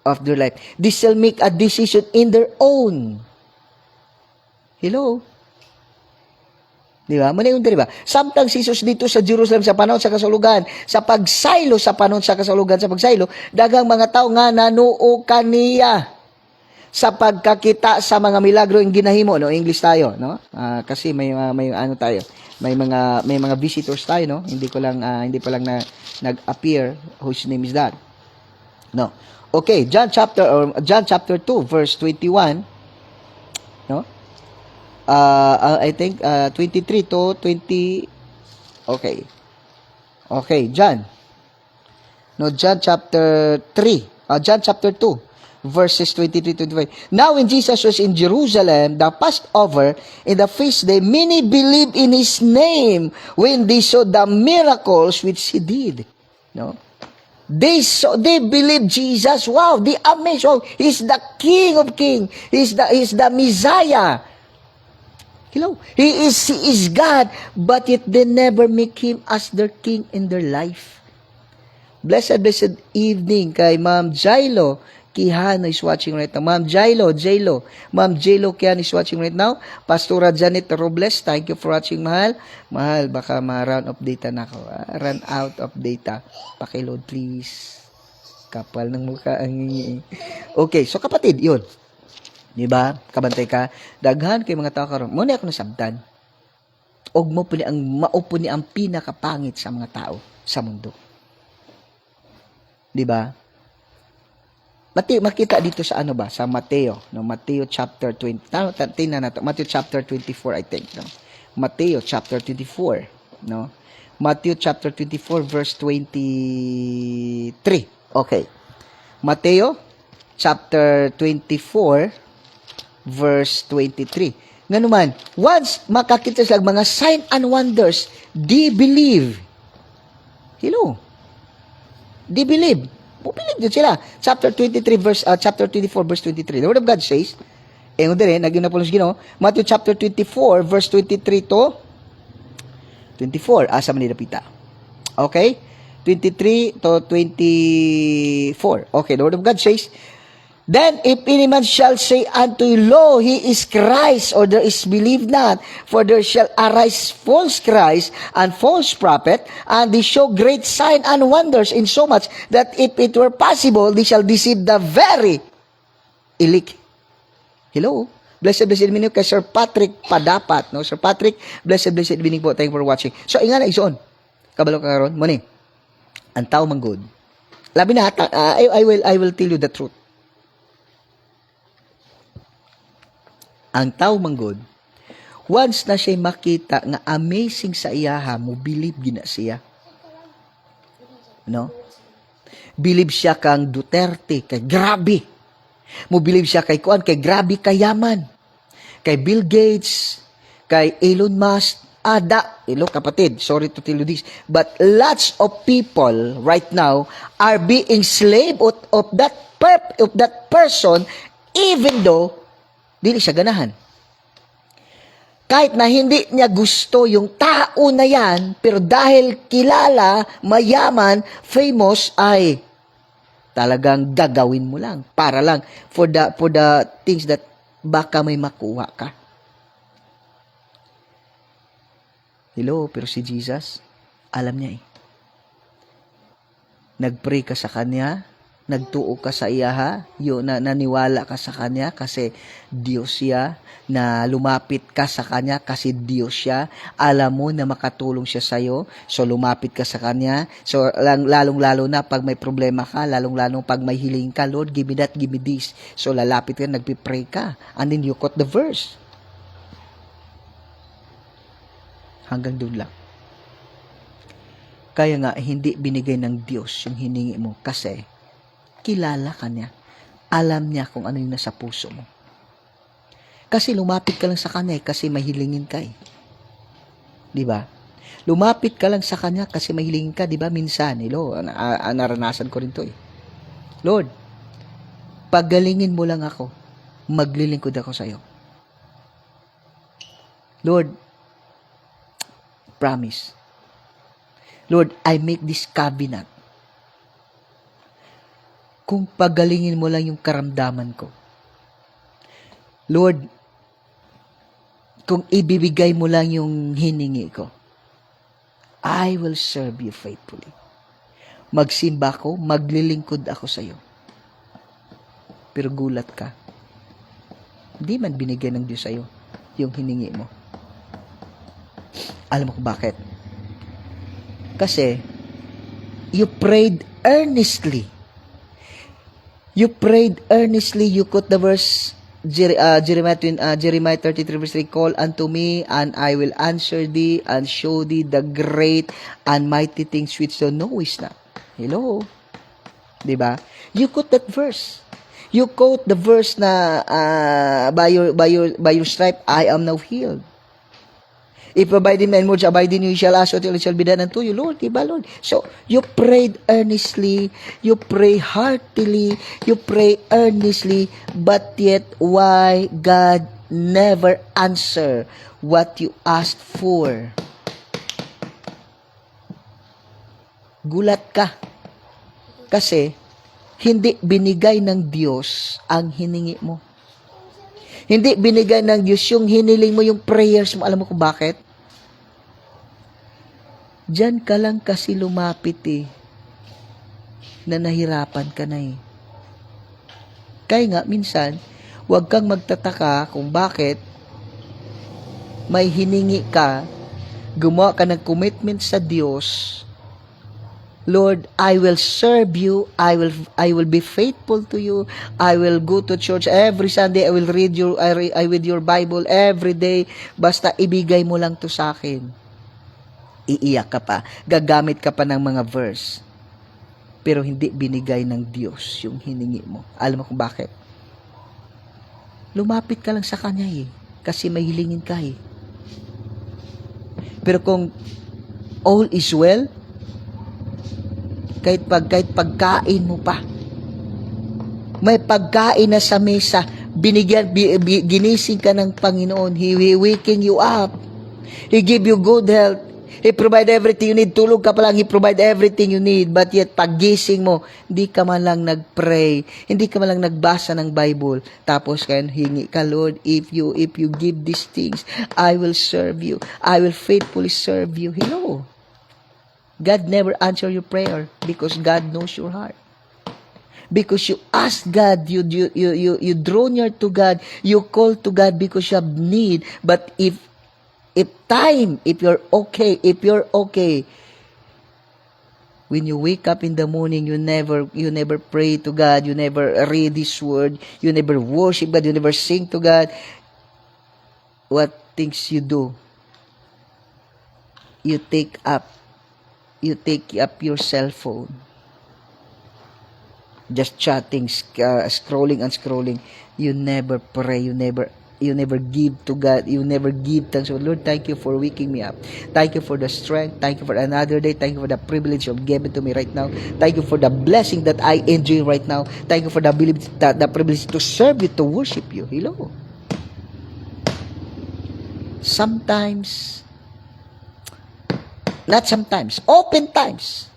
of their life. They shall make a decision in their own. Hello? Di ba? Muna di ba? Samtang si Jesus dito sa Jerusalem sa panahon sa kasulugan, sa pagsaylo sa panahon sa kasulugan, sa pagsaylo, daghang mga tao nga nanuo kaniya sa pagkakita sa mga milagro yung ginahimo, no? English tayo, no? Kasi may ano tayo, may mga visitors tayo, no? Hindi pa lang nag-appear whose name is that. No. Okay, John chapter 2 verse 21, no? I think 23 to 20. Okay. Okay, John. No, John chapter 3. John chapter 2 verses 23 to 25. Now when Jesus was in Jerusalem, the Passover, in the feast day, many believed in his name when they saw the miracles which he did. No? They believed Jesus. Wow, they amazed. Wow, he's the King of Kings. He's the Messiah. Hello. He is God, but yet they never make him as their king in their life. Blessed evening kay Ma'am Jailo Quijano is watching right now. Ma'am Jailo Quijano is watching right now. Pastora Janet Robles, thank you for watching, mahal. Mahal, baka ma-run of data na ako. Run out of data. Pakiload, please. Kapal ng mukha. Okay, so kapatid, yun. Diba? Kabantay ka. Daghan kay mga tao karon. Muna ako nasabtan. Og mo puli ang maupo ni ang pinakapangit sa mga tao sa mundo. Diba? Makita dito sa ano ba? Sa Mateo, no? Mateo chapter 20. Tingnan natin. Matthew chapter 24, I think, no? Mateo chapter 24, no? Matthew chapter 24 verse 23. Okay. Mateo chapter 24 verse 23. Nga naman, once makakita sila mga sign and wonders, they believe. Hello. They believe. Pupilig din sila. Chapter 24 verse 23. The word of God says, naging napulos Ginoo, Matthew chapter 24 verse 23 to 24. Asa man nilapita. Okay? 23 to 24. Okay, the word of God says, then if any man shall say unto you, lo, he is Christ, or there is believe not, for there shall arise false Christ and false prophet, and they show great sign and wonders, in so much that if it were possible, they shall deceive the very elect. Hello? Blessed meaning kay Sir Patrick Padapat, no? Sir Patrick, blessed meaning po. Thank you for watching. So, inga na igsoon. Kabalo ka karon, muni. Ang tao manggod. Labi na, I will tell you the truth. Ang tao manggod, once na siya makita nga amazing sa iyaha, mo believe gina siya. No? Believe siya kang Duterte, kay grabe. Mo believe siya kay kuan, kay grabe kayaman. Kay Bill Gates, kay Elon Musk, kapatid, sorry to tell you this, but lots of people right now are being slave of that person, even though dili siya ganahan. Kahit na hindi niya gusto yung tao na yan, pero dahil kilala, mayaman, famous, ay talagang gagawin mo lang. Para lang, for the things that baka may makuha ka. Hello, pero si Jesus, alam niya eh. Nag-pray ka sa Kanya, nagtuo ka sa iyaha, naniwala ka sa Kanya kasi Diyos siya, na lumapit ka sa Kanya kasi Diyos siya, alam mo na makatulong siya sa'yo, so lumapit ka sa Kanya, so lalong-lalo na pag may problema ka, lalong-lalo pag may hiling ka, Lord, give me that, give me this, so lalapit ka, nagpipray ka, and then you quote the verse. Hanggang doon lang. Kaya nga, hindi binigay ng Diyos yung hiningi mo kasi kilala ka niya. Alam niya kung ano yung nasa puso mo. Kasi lumapit ka lang sa Kanya kasi mahilingin ka eh. Diba? Lumapit ka lang sa Kanya kasi mahilingin ka. Diba? Minsan, naranasan ko rin to eh. Lord, pagalingin mo lang ako. Maglilingkod ako sa'yo. Lord, promise. Lord, I make this covenant. Kung pagalingin mo lang yung karamdaman ko. Lord, kung ibibigay mo lang yung hiningi ko, I will serve you faithfully. Magsimba ko, maglilingkod ako sa iyo. Pero gulat ka. Hindi man binigay ng Diyos sa iyo yung hiningi mo. Alam mo kung bakit? Kasi, you prayed earnestly. You prayed earnestly. You quote the verse, Jeremiah 33 verse 3, call unto me, and I will answer thee, and show thee the great and mighty things which thou knowest not. Hello? Diba? You quote that verse. You quote the verse na by your stripe I am now healed. If abide in me and words abide in you, you shall ask what it shall be done unto you, Lord. Diba, Lord? So, you prayed earnestly, you pray heartily, you pray earnestly, but yet why God never answer what you asked for? Gulat ka. Kasi, hindi binigay ng Diyos ang hiningi mo. Hindi binigay ng Diyos yung hiniling mo, yung prayers mo. Alam mo kung bakit? Diyan ka lang kasi lumapit na nahirapan ka na Kaya nga, minsan, huwag kang magtataka kung bakit may hiningi ka, gumawa ka ng commitment sa Diyos. Lord, I will serve you. I will be faithful to you. I will go to church every Sunday. I will read your Bible every day. Basta ibigay mo lang to sa akin. Iiyak ka pa. Gagamit ka pa ng mga verse. Pero hindi binigay ng Diyos yung hiningi mo. Alam mo kung bakit? Lumapit ka lang sa Kanya kasi may hilingin ka Pero kung all is well, kahit pagkain mo pa, may pagkain na sa mesa, ginising ka ng Panginoon, He waking you up, He give you good health, He provide everything you need, tulog ka pa lang, He provide everything you need, but yet paggising mo, hindi ka man lang nagpray, hindi ka man lang nagbasa ng Bible, tapos kaya hingi ka, Lord, if you give these things, I will serve you, I will faithfully serve you. Hello? God never answer your prayer because God knows your heart. Because you ask God, you draw near to God, you call to God because you have need. But if you're okay, when you wake up in the morning, you never pray to God, you never read His word, you never worship God, you never sing to God. What things you do? You take up your cell phone, just chatting, scrolling and scrolling. You never pray, you never give to God, you never give thanks. So Lord, thank you for waking me up, thank you for the strength, thank you for another day, thank you for the privilege you've given to me right now, thank you for the blessing that I enjoy right now, thank you for the privilege to serve you, to worship you. Hello? Oftentimes,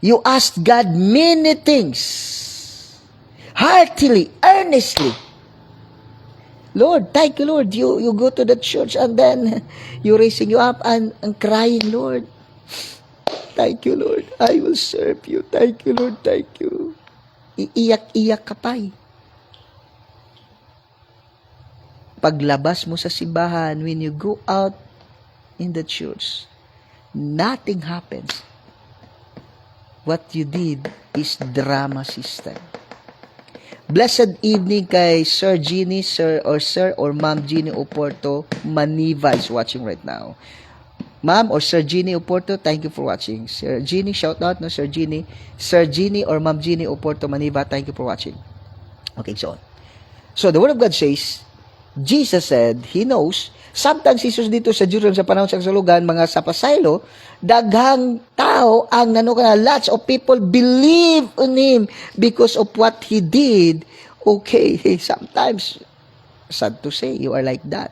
you ask God many things, heartily, earnestly. Lord, thank you, Lord. You go to the church and then you're raising you up and crying, Lord, thank you, Lord. I will serve you. Thank you, Lord. Thank you. Iiyak-iyak ka pa Paglabas mo sa simbahan, when you go out in the church, nothing happens. What you did is drama system. Blessed evening kay Sir Jeannie, Sir or Ma'am Jeannie Oporto, Maniva is watching right now. Ma'am or Sir Jeannie Oporto, thank you for watching. Sir Jeannie, shout out, no? Sir Jeannie or Ma'am Jeannie Oporto, Maniva, thank you for watching. Okay, so the Word of God says, Jesus said, He knows, sometimes Jesus dito sa Jerusalem sa panahon sa kasulugan, mga sa pasaylo, daghang tao ang lots of people believe on Him because of what He did. Okay, sometimes, sad to say, you are like that.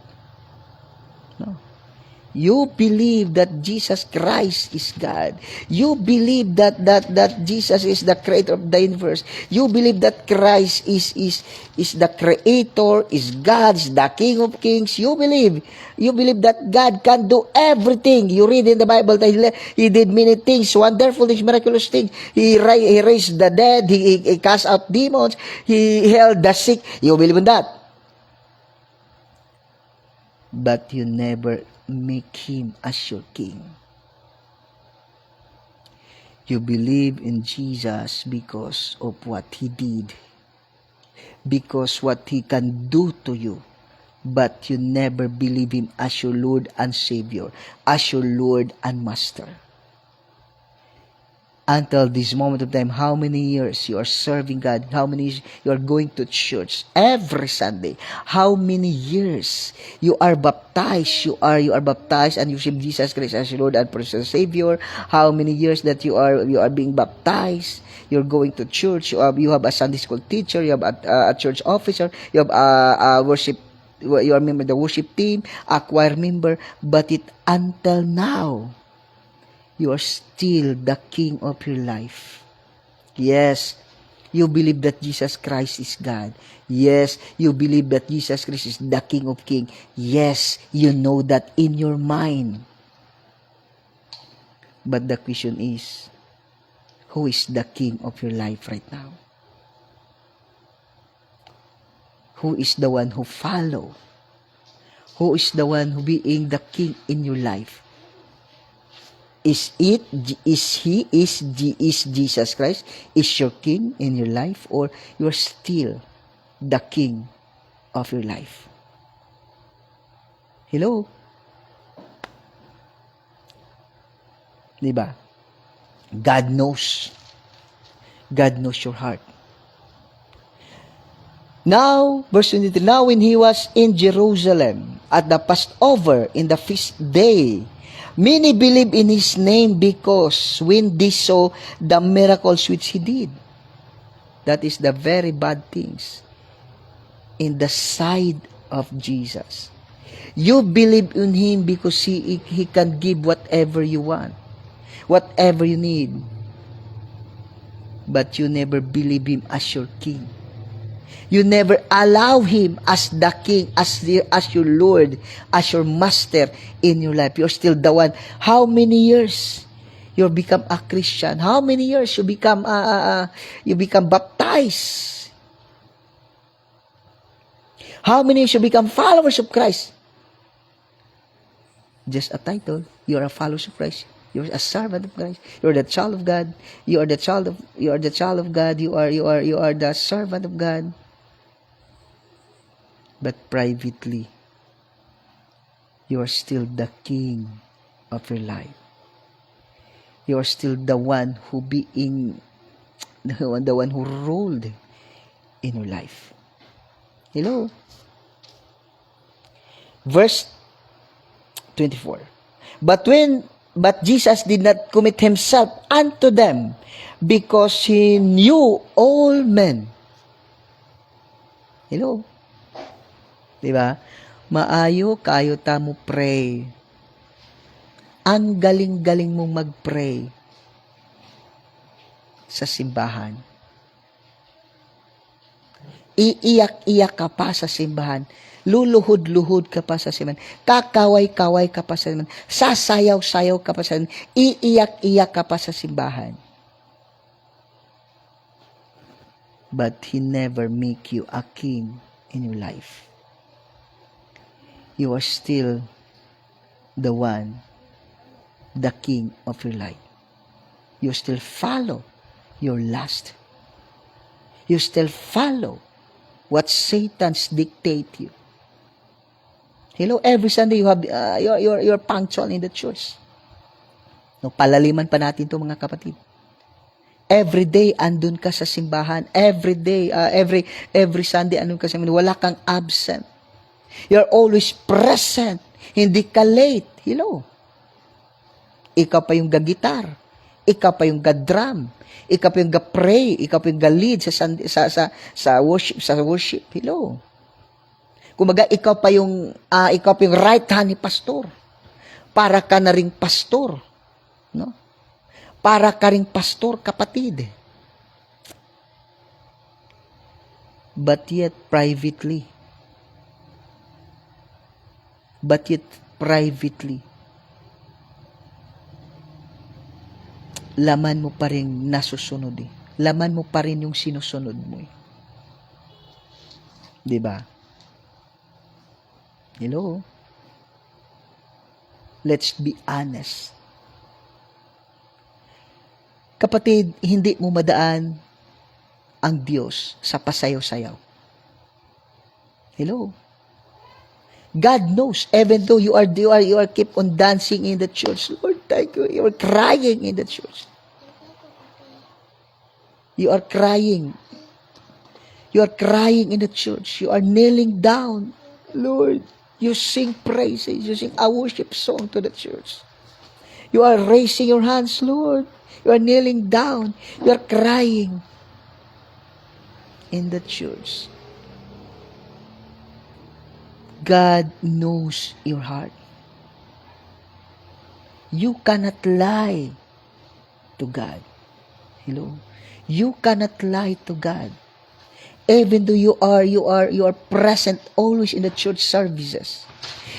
No? You believe that Jesus Christ is God. You believe that Jesus is the creator of the universe. You believe that Christ is the creator, is God, is the King of Kings. You believe that God can do everything. You read in the Bible that He did many things, wonderful things, miraculous things. He raised the dead. He cast out demons. He healed the sick. You believe in that. But you never make Him as your King. You believe in Jesus because of what He did, because what He can do to you, but you never believe Him as your Lord and Savior, as your Lord and Master. Until this moment of time, how many years you are serving God? How many years you are going to church every Sunday? How many years you are baptized? You are baptized and you receive Jesus Christ as your Lord and personal Savior. How many years that you are being baptized? You're going to church. You have a Sunday school teacher. You have a church officer. You have a worship. You are member of the worship team, a choir member. But until now, you are still the king of your life. Yes, you believe that Jesus Christ is God. Yes, you believe that Jesus Christ is the King of Kings. Yes, you know that in your mind. But the question is, who is the king of your life right now? Who is the one who follow? Who is the one who being the king in your life? Is Jesus Christ is your king in your life, or you are still the king of your life? Hello? Diba? God knows. God knows your heart. Now, verse 23, now when He was in Jerusalem at the Passover in the feast day, many believed in His name because when they saw the miracles which He did. That is the very bad things in the side of Jesus. You believe in Him because He can give whatever you want, whatever you need. But you never believe Him as your King. You never allow Him as the King, as your Lord, as your Master in your life. You're still the one. How many years you become a Christian? How many years you become baptized? How many years you become followers of Christ? Just a title. You are a follower of Christ. You're a servant of Christ. You're the child of God. You are the child of God. You are the servant of God. But privately, you are still the king of your life. You are still the one who ruled in your life. Hello? Verse 24. But Jesus did not commit Himself unto them, because He knew all men. Hello? Diba? Maayo kayo tamo pray. Ang galing-galing mong mag-pray sa simbahan. Iiyak-iyak ka pa sa simbahan. Luluhod-luhod ka pa sa simbahan. Kakaway-kaway ka pa sa simbahan. Sasayaw-sayaw ka pa sa simbahan. Iiyak-iyak ka pa sa simbahan. But He never make you a king in your life. You are still the one, the king of your life. You still follow your lust. You still follow what Satan's dictate you. Hello, every Sunday you have you're punctual in the church. No, palaliman pa natin 'to, mga kapatid. Every day andun ka sa simbahan. Every day, every Sunday andun ka sa simbahan. Wala kang absent. You're always present. Hindi ka late. Hello. Ikaw pa yung gagitar. Ikaw pa yung ga-drum. Ikaw pa yung ga-pray. Ikaw pa yung ga-lead sa worship. Hello. Kumaga, ikaw pa yung right hand ni pastor. para ka na ring pastor. No? Para ka ring pastor, kapatid. But yet privately, laman mo pa rin nasusunod eh. Laman mo pa rin yung sinusunod mo eh. Diba? Hello? Let's be honest. Kapatid, hindi mo madaan ang Diyos sa pasayaw-sayaw. Hello? God knows, even though you are keep on dancing in the church. Lord, thank you. You are crying in the church. You are crying. You are crying in the church. You are kneeling down. Lord, you sing praises. You sing a worship song to the church. You are raising your hands, Lord. You are kneeling down. You are crying in the church. God knows your heart. You cannot lie to God. Hello? You cannot lie to God. Even though you are present always in the church services.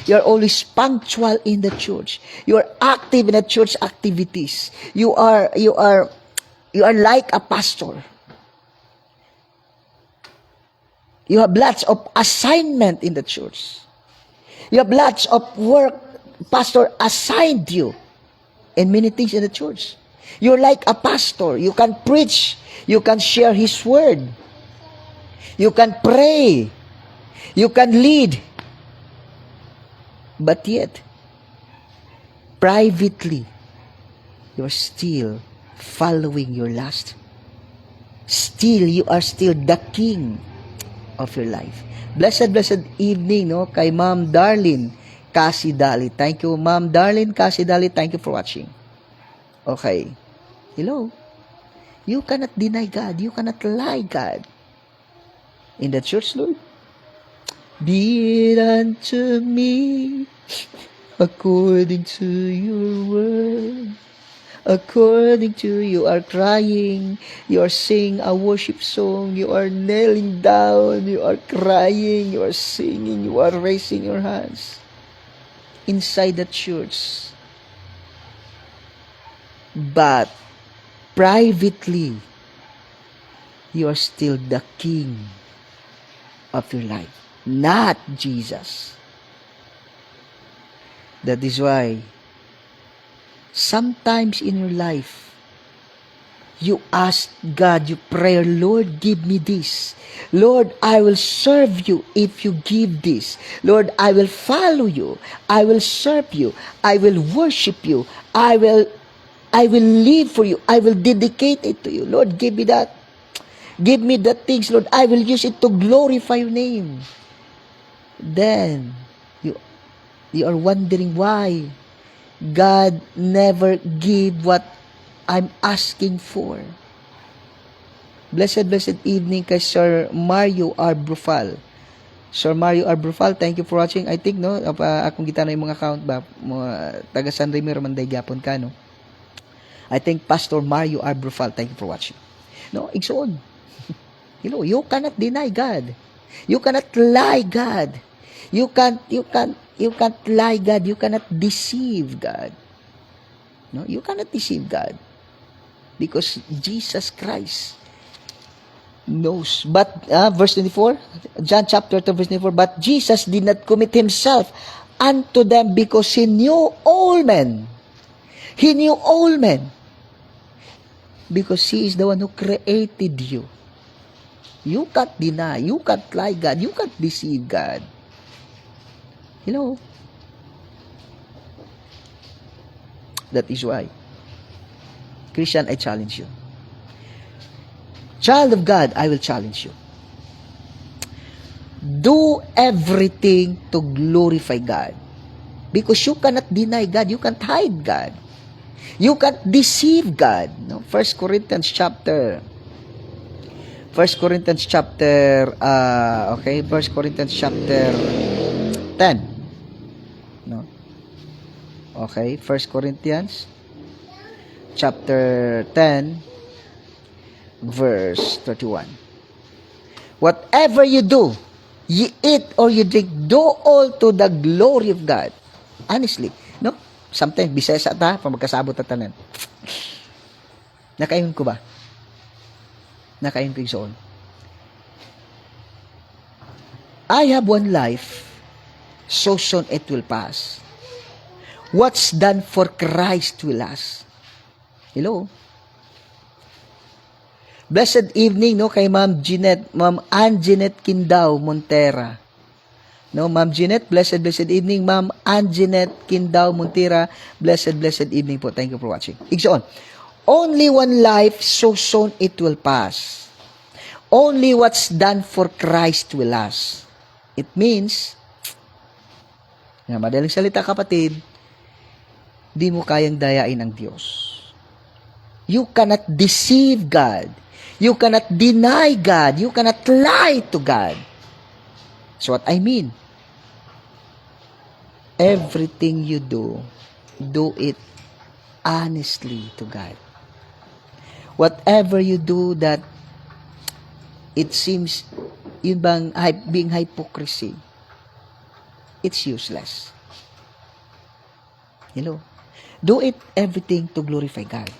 You are always punctual in the church. You are active in the church activities. You are like a pastor. You have lots of assignment in the church. You have lots of work pastor assigned you in many things in the church. You're like a pastor. You can preach. You can share His word. You can pray. You can lead. But yet, privately, you're still following your lust. You are still the king of your life. Blessed evening, no, kay Ma'am Darlene Casidali. Thank you, Ma'am Darlene Casidali. Thank you for watching. Okay. Hello? You cannot deny God. You cannot lie God. In the church, Lord, be it unto me according to your word. According to you are crying, you are singing a worship song, you are kneeling down, you are crying, you are singing, you are raising your hands inside the church. But privately, you are still the king of your life, not Jesus. That is why sometimes in your life, you ask God, you pray, Lord, give me this. Lord, I will serve you if you give this. Lord, I will follow you. I will serve you. I will worship you. I will live for you. I will dedicate it to you. Lord, give me that. Give me the things, Lord. I will use it to glorify your name. Then, you are wondering why God never give what I'm asking for. Blessed evening kay Sir Mario R. Brufal. Sir Mario R. Brufal, thank you for watching. I think, no, akong kita na yung mga account ba, taga San Remiro Manday Gapon ka, no? I think Pastor Mario R. Brufal, thank you for watching. No, igsoon. You cannot deny God. You cannot lie God. You can't lie God. You cannot deceive God. No, you cannot deceive God. Because Jesus Christ knows. But, verse 24, John chapter 2, verse 24, but Jesus did not commit Himself unto them because He knew all men. He knew all men. Because He is the one who created you. You can't deny. You can't lie God. You can't deceive God. Hello? That is why, Christian, I challenge you. Child of God, I will challenge you. Do everything to glorify God. Because you cannot deny God. You can't hide God. You can't deceive God. No? 1 Corinthians chapter 10. Okay, 1 Corinthians chapter 10 verse 31. Whatever you do, ye eat or you drink, do all to the glory of God. Honestly, no? Sometimes bisaya sa ta pa magkasabot ta tanan. Nakaingon ko ba? Nakaingon ko igsoon. I have one life, so soon it will pass. What's done for Christ will last. Hello? Blessed evening, no, kay Ma'am Ann Jeanette Kindao Montera. No, Ma'am Jeanette, blessed evening. Ma'am Ann Jeanette Kindao Montera, blessed evening po. Thank you for watching. Igsoon. Only one life, so soon it will pass. Only what's done for Christ will last. It means, nga madaling salita kapatid, di mo kayang dayain ang Diyos. You cannot deceive God. You cannot deny God. You cannot lie to God. So what I mean, everything you do it honestly to God. Whatever you do that it seems yun bang being hypocrisy, it's useless. Hello? Do it everything to glorify God.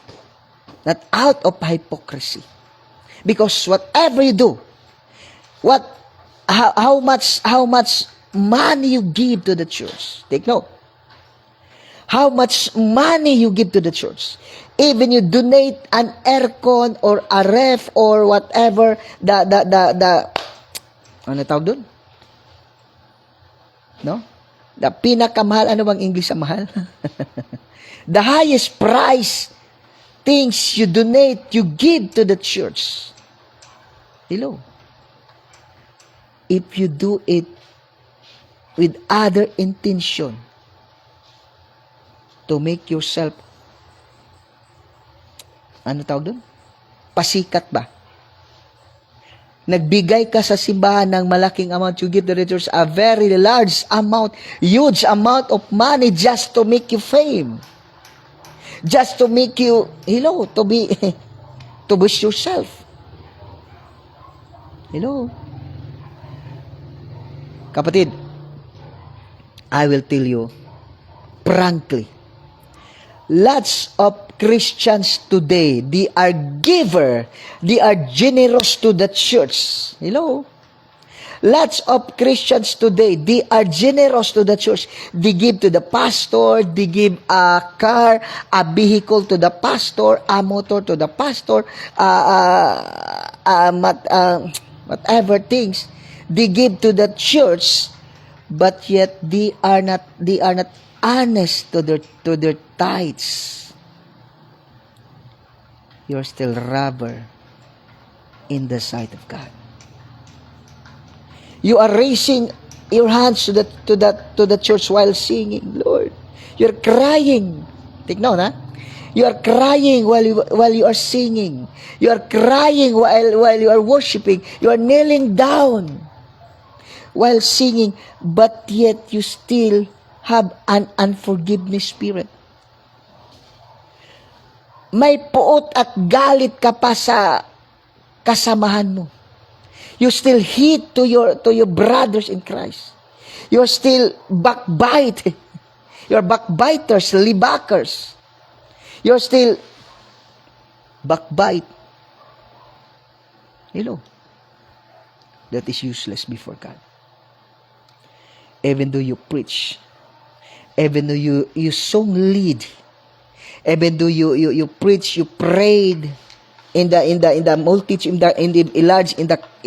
Not out of hypocrisy. Because whatever you do, how much money you give to the church. Take note. How much money you give to the church. Even you donate an aircon or a ref or whatever, ano tawag doon? No? The pinakamahal, ano bang English sa mahal? The highest price things you donate, you give to the church. Hello? If you do it with other intention to make yourself, ano tawag doon? Pasikat ba? Nagbigay ka sa simbahan ng malaking amount, you give to the church a very large amount, huge amount of money just to make you fame. Just to make you, to boost yourself. Kapatid, I will tell you frankly, lots of Christians today, they are giver, they are generous to the church. Lots of Christians today, they are generous to the church. They give to the pastor, they give a car, a vehicle to the pastor, a motor to the pastor, whatever things they give to the church, but yet they are not honest to their tithes. You're still robber in the sight of God. You are raising your hands to the church while singing, Lord. You're crying. Take note, ha? You are crying while you are singing. You are crying while you are worshiping. You are kneeling down while singing, but yet you still have an unforgiveness spirit. May puot at galit ka pa sa kasamahan mo. You still hate to your brothers in Christ. You're still backbite. You're backbiters, libakers. You're still backbite. That is useless before God. Even though you preach, even though you song lead, even though you preach, you prayed in the multitude, in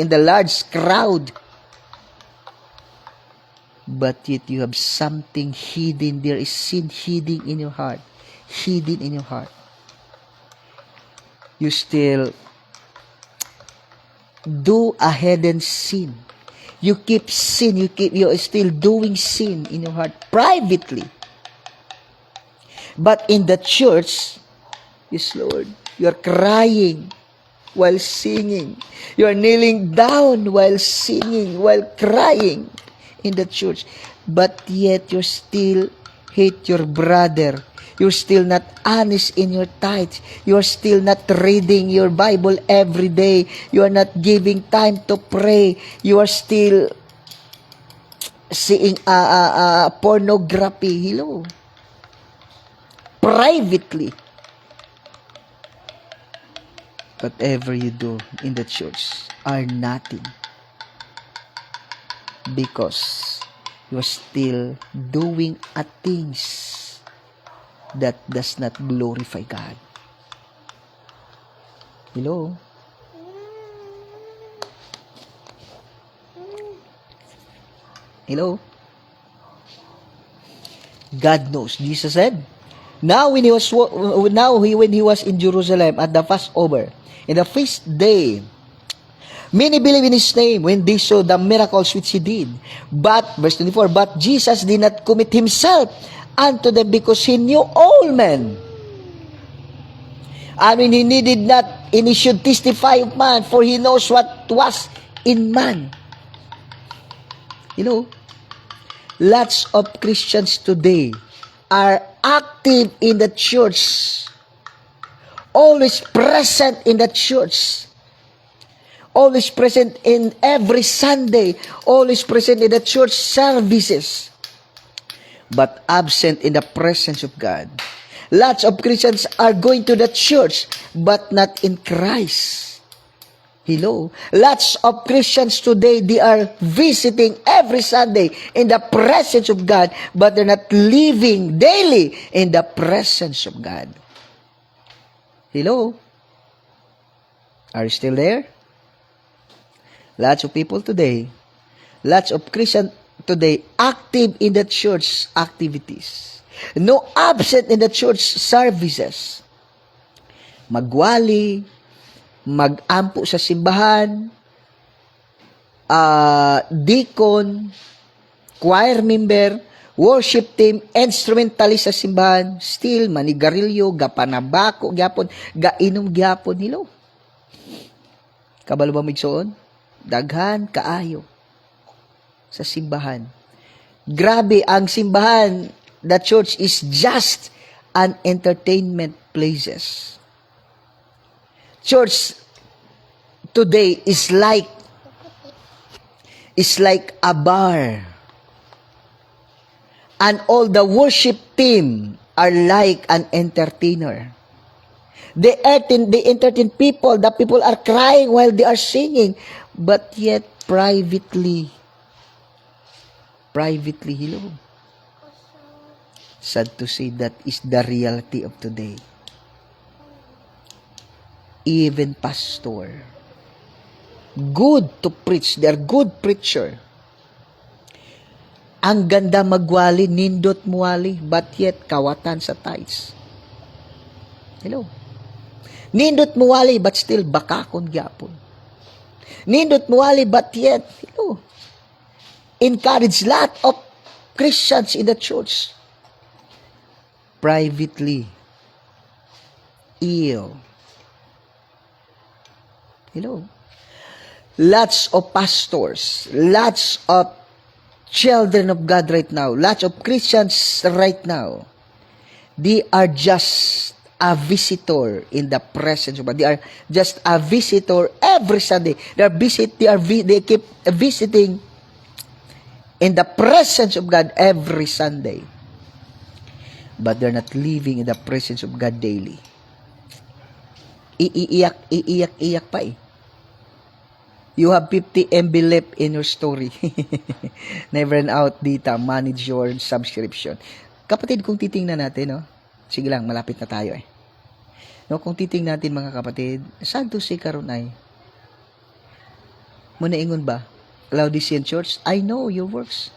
the large crowd, but yet you have something hidden. There is sin hidden in your heart. You still do a hidden sin. You keep sin. You're still doing sin in your heart privately. But in the church, yes, Lord, you're crying while singing. You're kneeling down while singing, while crying in the church. But yet you're still hate your brother. You're still not honest in your tithes. You're still not reading your Bible every day. You are not giving time to pray. You are still seeing pornography. Hello. Privately. Whatever you do in the church are nothing. Because you are still doing things that does not glorify God. Hello? Hello? God knows. Jesus said, when he was in Jerusalem at the Passover, in the feast day, many believed in his name when they saw the miracles which he did. But, verse 24, but Jesus did not commit himself unto them because he knew all men. I mean, he needed not, and he should testify of man, for he knows what was in man. You know, lots of Christians today are active in the church, always present in the church, always present in every Sunday, always present in the church services, but absent in the presence of God. Lots of Christians are going to the church, but not in Christ. Hello? Lots of Christians today, they are visiting every Sunday in the presence of God, but they're not living daily in the presence of God. Hello? Are you still there? Lots of people today, lots of Christians today active in the church activities. No absent in the church services. Magwali, magampo sa simbahan, deacon, choir member, worship team, instrumentalist sa simbahan, still manigarilyo, gapanabako, gyapon, gainom gyapon nilo. Kabalo ba migsoon? Daghan kaayo sa simbahan. Grabe ang simbahan. The church is just an entertainment places. Church today is like a bar. And all the worship team are like an entertainer. They entertain people. The people are crying while they are singing. But yet, privately, hello. Sad to say, that is the reality of today. Even pastor, good to preach, they are good preacher. Ang ganda magwali, nindot muwali, but yet kawatan sa tithes. Hello. Nindot muwali, but still bakakon gyapon. Nindot muwali, but yet, hello, encourage lot of Christians in the church. Privately ill. Hello. Lots of pastors, lots of children of God right now, lots of Christians right now, they are just a visitor in the presence of God. They are just a visitor every Sunday. They keep visiting in the presence of God every Sunday. But they're not living in the presence of God daily. Iiyak pa eh. You have 50 MB left in your story. Never run out data. Manage your subscription. Kapatid, kung titingnan natin, no? Sige lang, malapit na tayo eh. No, kung titingnan natin mga kapatid, saan to si karon ay? Muna ingon ba? Laodicean Church, I know your works.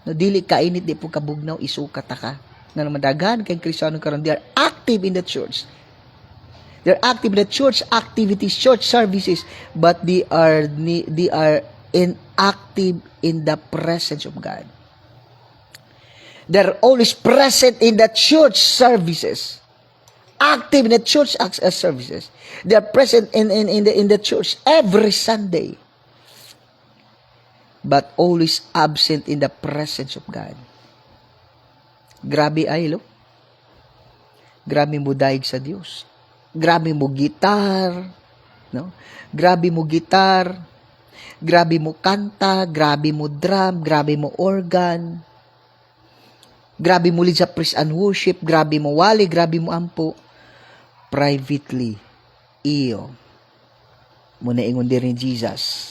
No, dili kainit, di po kabugnaw, isukat ka. Na madagan kay Kristiyano karon, they are active in the church. They're active in the church activities, church services, but they are inactive in the presence of God. They're always present in the church services, active in the church services. They are present in the church every Sunday, but always absent in the presence of God. Grabe ay, lo. Grabe mo daig sa Dios. Grabe mo gitar, no? Grabe mo gitar, grabe mo kanta, grabe mo drum, grabe mo organ, grabe mo lead sa praise and worship, grabe mo wali, grabe mo ampo. Privately, iyo. Muna ingon din ni Jesus.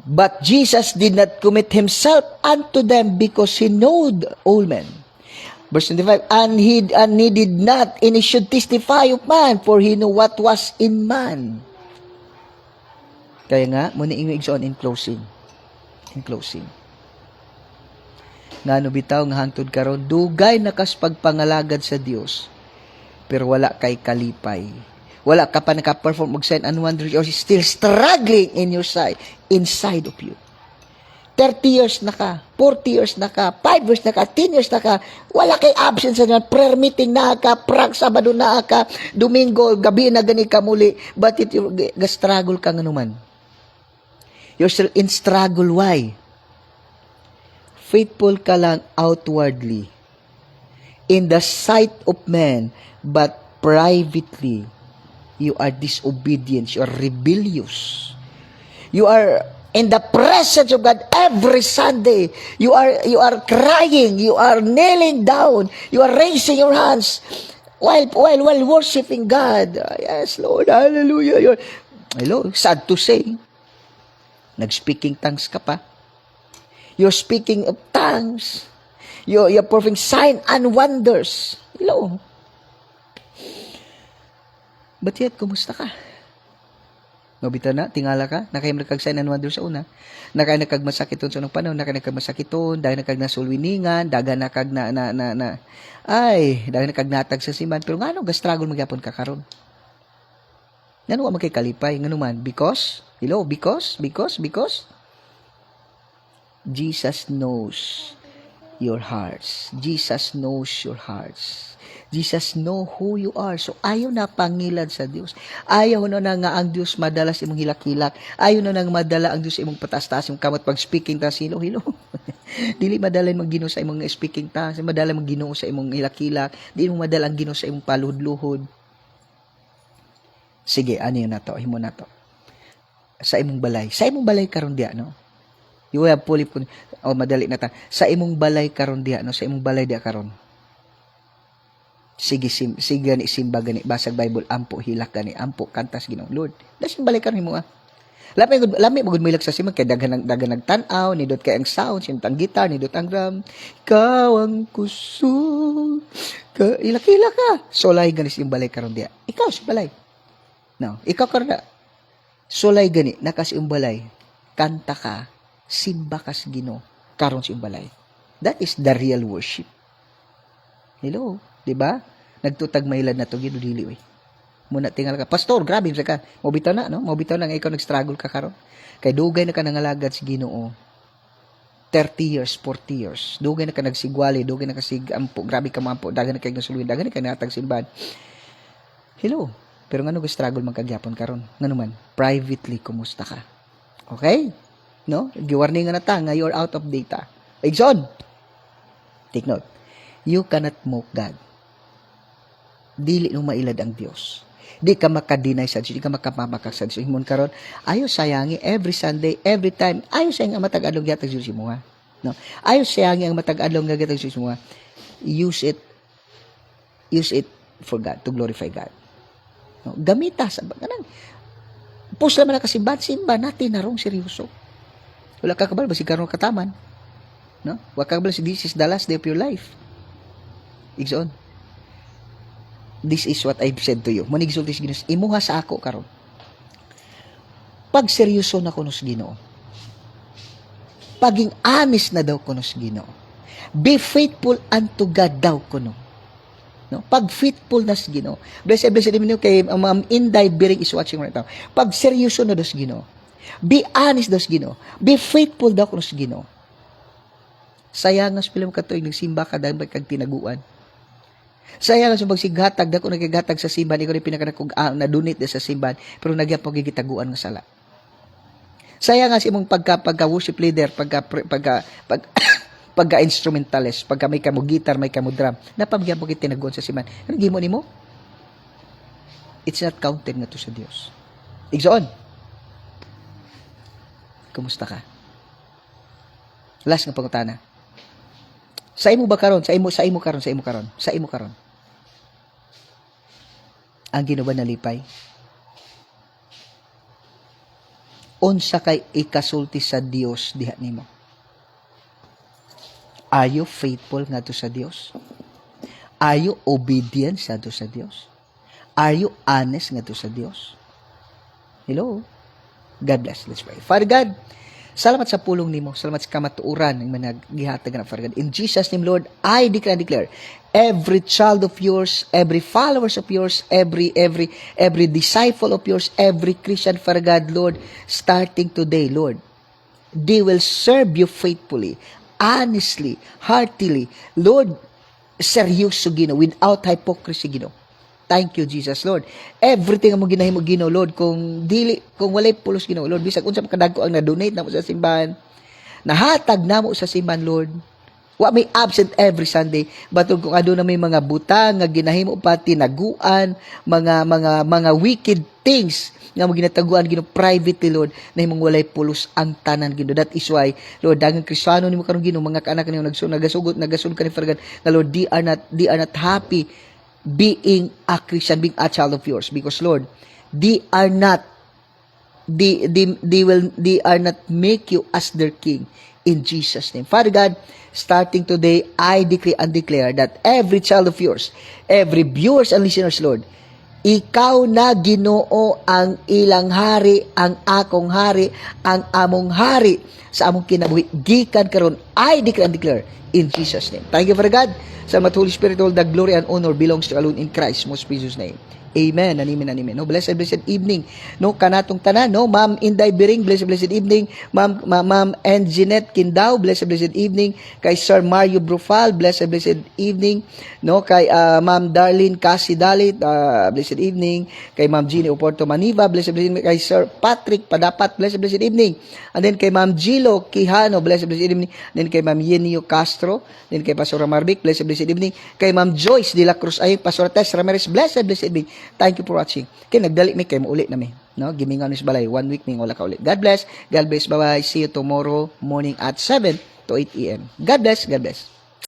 But Jesus did not commit himself unto them because he knowed all men. Verse 25, and he did not, and he should testify of man, for he knew what was in man. Kaya nga, muna ingon igsoon in closing. In closing. Nga no bitaw nga hangtod karon dugay nakas pagpangalagad sa Dios, pero wala kay kalipay. Wala ka pa naka-perform og sign and wonder, you're still struggling in your side, inside of you. 30 years na ka, 40 years na ka, 5 years na ka, 10 years na ka, wala kay absence na, prayer meeting na ka, prag Sabado na ka, Domingo, gabi na gani ka muli, but struggle ka nga naman. You're still in struggle, why? Faithful ka lang outwardly, in the sight of men, but privately, you are disobedient, you are rebellious. You are in the presence of God every Sunday. You are crying, you are kneeling down, you are raising your hands while worshiping God. Yes, Lord, hallelujah. Hello, sad to say, nag-speaking tongues ka pa. You're speaking of tongues. You're performing sign and wonders. Hello. But yet, kumusta ka? Nobita na, tingala ka, nakay nagkag-sign and wonders sa una, nakay nagkagmasakiton sa unang panahon, nakay nagkagmasakiton, dahil nagkagnasulwiningan, daga nakag daga nagkagnatag sa siman, pero nga ga-struggle magyapon ka karon. Ngano wa magkikalipay, ngano man, because Jesus knows your hearts. Jesus knows your hearts. Jesus know who you are. So, ayaw na pangilad sa Diyos. Ayaw na nga ang Diyos madala sa imong hilak-hilak. Ayaw na nga madala ang Diyos sa imong patas-taas, yung kamot pag speaking ta, hilo. Dili madala yung Ginoo sa imong speaking ta, madala yung Ginoo sa imong hilak-hilak, dili mo madala ang Ginoo sa imong paluhod-luhod. Sige, ano yun na to? Himo na to. Sa imong balay karon diya, no? You have fully, madali na ta. Sa imong balay karon diya, no? Sa imong balay diya karon. Sige gani simba gani basag Bible ampo hilak gani ampo kantas Ginoo Lord dasin balikan nimo lami magud milak sa simba kay daghan nagtan-aw nidot kay ang sound sintang gitar nidot ang drum ikaw ang kusog ka ilak ka solay gani simbalay karon dia ikaw si balay no ikaw karon solay gani nakas imbalay kanta ka simba ka sa Ginoo karon si imbalay. That is the real worship. Hello, di ba? Nagtutag mailad na to gid dili we. Muna tingal ka, pastor, grabe sa ka. Mobitaw na, no? Mobitaw na nga ikaw nag-struggle ka karon. Kay dugay na ka nangalagad sa Ginoo. 30 years, 40 years. Dugay na ka nagsigwali, dugay na ka sigampo, grabe ka mampo, dagan na kay nasuluyan, dagan na kay natag simbahan. Hello. Pero ngano struggle man kagyapon karon? Ngano man? Privately kumusta ka? Okay? No? Giwarning na ta nga you're out of data. Igsoon. Take note. You cannot mock God. Dili nung mailad ang Dios. Di ka makadinay sa Diyos, di ka makamamakak sa Diyos. Himon karon, ayo sayangi every Sunday, every time. Ayo sayang ang matag-adlong gatag Diyos mo ha. No. Ayo sayangi ang matag-adlong gatag Diyos mo ha. Use it for God, to glorify God. No. Gamita sa ganang. Pus naman na simba natin narong seryoso. Wala ka kabal basig karon kataman. No? Wa ka kabal this is the last day of your life. Igsoon. This is what I've said to you. Manigsulti sa Ginoo, imuha sa ako karon. Pag seryoso na kuno sa Ginoo. Paging honest na daw kuno sa Ginoo. Be faithful unto God daw kuno. No? Pag faithful na sa Ginoo. Blessed minyo kay Ma'am Inday Biring is watching right now. Pag seryoso na daw sa Ginoo. Be honest daw sa Ginoo. Be faithful daw kuno sa Ginoo. Sayang nga sa pilam katuig nagsimba ka dahil kag tinaguan. Sayang nga sa pagsighatag dako nagighatag sa simbahan ikaw ni pinakanakog na donate sa simbahan pero nagyapon gigitaguan nga sala. Sayang nga sa imong pagka worship leader pag pagka-instrumentalist, pagka may kamo guitar, may kamo drum, napamigyan mo kita tinaguan sa siman. Ano gimo nimo? It's not counted na to sa Dios. Igsoon. Kumusta ka? Last nga pangutana. Sa imo ba karon? Sa imo karon. Ang Ginoo ba nalipay? Unsa kay ikasulti sa Dios diha nimo? Are you faithful ngadto sa Dios? Are you obedient ngadto sa Dios? Are you honest ngadto sa Dios? Hello? God bless. Let's pray. Father God, salamat sa pulong nimo. Salamat sa kamatuoran ng managgihatag na Father God. In Jesus' name, Lord, I declare every child of yours, every followers of yours, every disciple of yours, every Christian, Father God, Lord, starting today, Lord, they will serve you faithfully, honestly, heartily, Lord, seryoso, Ginoo, without hypocrisy, Ginoo. Thank you, Jesus, Lord. Everything ang mo ginahimo, Ginoo, Lord, kung walay pulos, Ginoo, Lord, bisag unsa makadagko ang na-donate namo sa simbahan, nahatag namo sa simbahan, Lord. Wa may absent every Sunday, but kung adto na may mga butang nga ginahimo pa tinaguan, mga wicked things nga mo ginataguan Ginoo privately, Lord, na himong walay pulos ang tanan, Ginoo. That is why, Lord, daghang Kristiyano nimo karon, Ginoo, mga kaanak nimo nagasugod ka ni Fargan, na Lord, they are not happy being a Christian, being a child of yours, because Lord, they are not make you as their king in Jesus' name. Father God, starting today, I decree and declare that every child of yours, every viewers and listeners, Lord, ikaw na, Ginoo, ang ilang hari, ang akong hari, ang among hari sa among kinabuhi gikan karon. I decree and declare in Jesus' name. Thank you, Father God. Salamat, Holy Spirit, all the glory and honor belongs to alone in Christ's most precious name. Amen. Animin. No, blessed evening. No, kanatong tanan. No, Ma'am Inday Biring, blessed evening. Ma'am and Jeanette Kindao, blessed evening. Kay Sir Mario Brufal, blessed evening. No, kay Ma'am Darlene Casidalit, blessed evening. Kay Ma'am Jeannie Oporto Maniva, blessed evening. Kay Sir Patrick Padapat, blessed evening. And then kay Ma'am Gilo Quijano, blessed evening. Then kay Ma'am Yenio Castro, then kay Pastor Marvic, blessed evening. Kay Ma'am Joyce de la Cruz ay Pastor Tess Ramirez, blessed evening. Thank you for watching. Kaya nagdali mi kayo ulit na mi. No? Gimingan ni balay. 1 week mi wala ka ulit. God bless. God bless. Bye-bye. See you tomorrow morning at 7 to 8 a.m. God bless. God bless.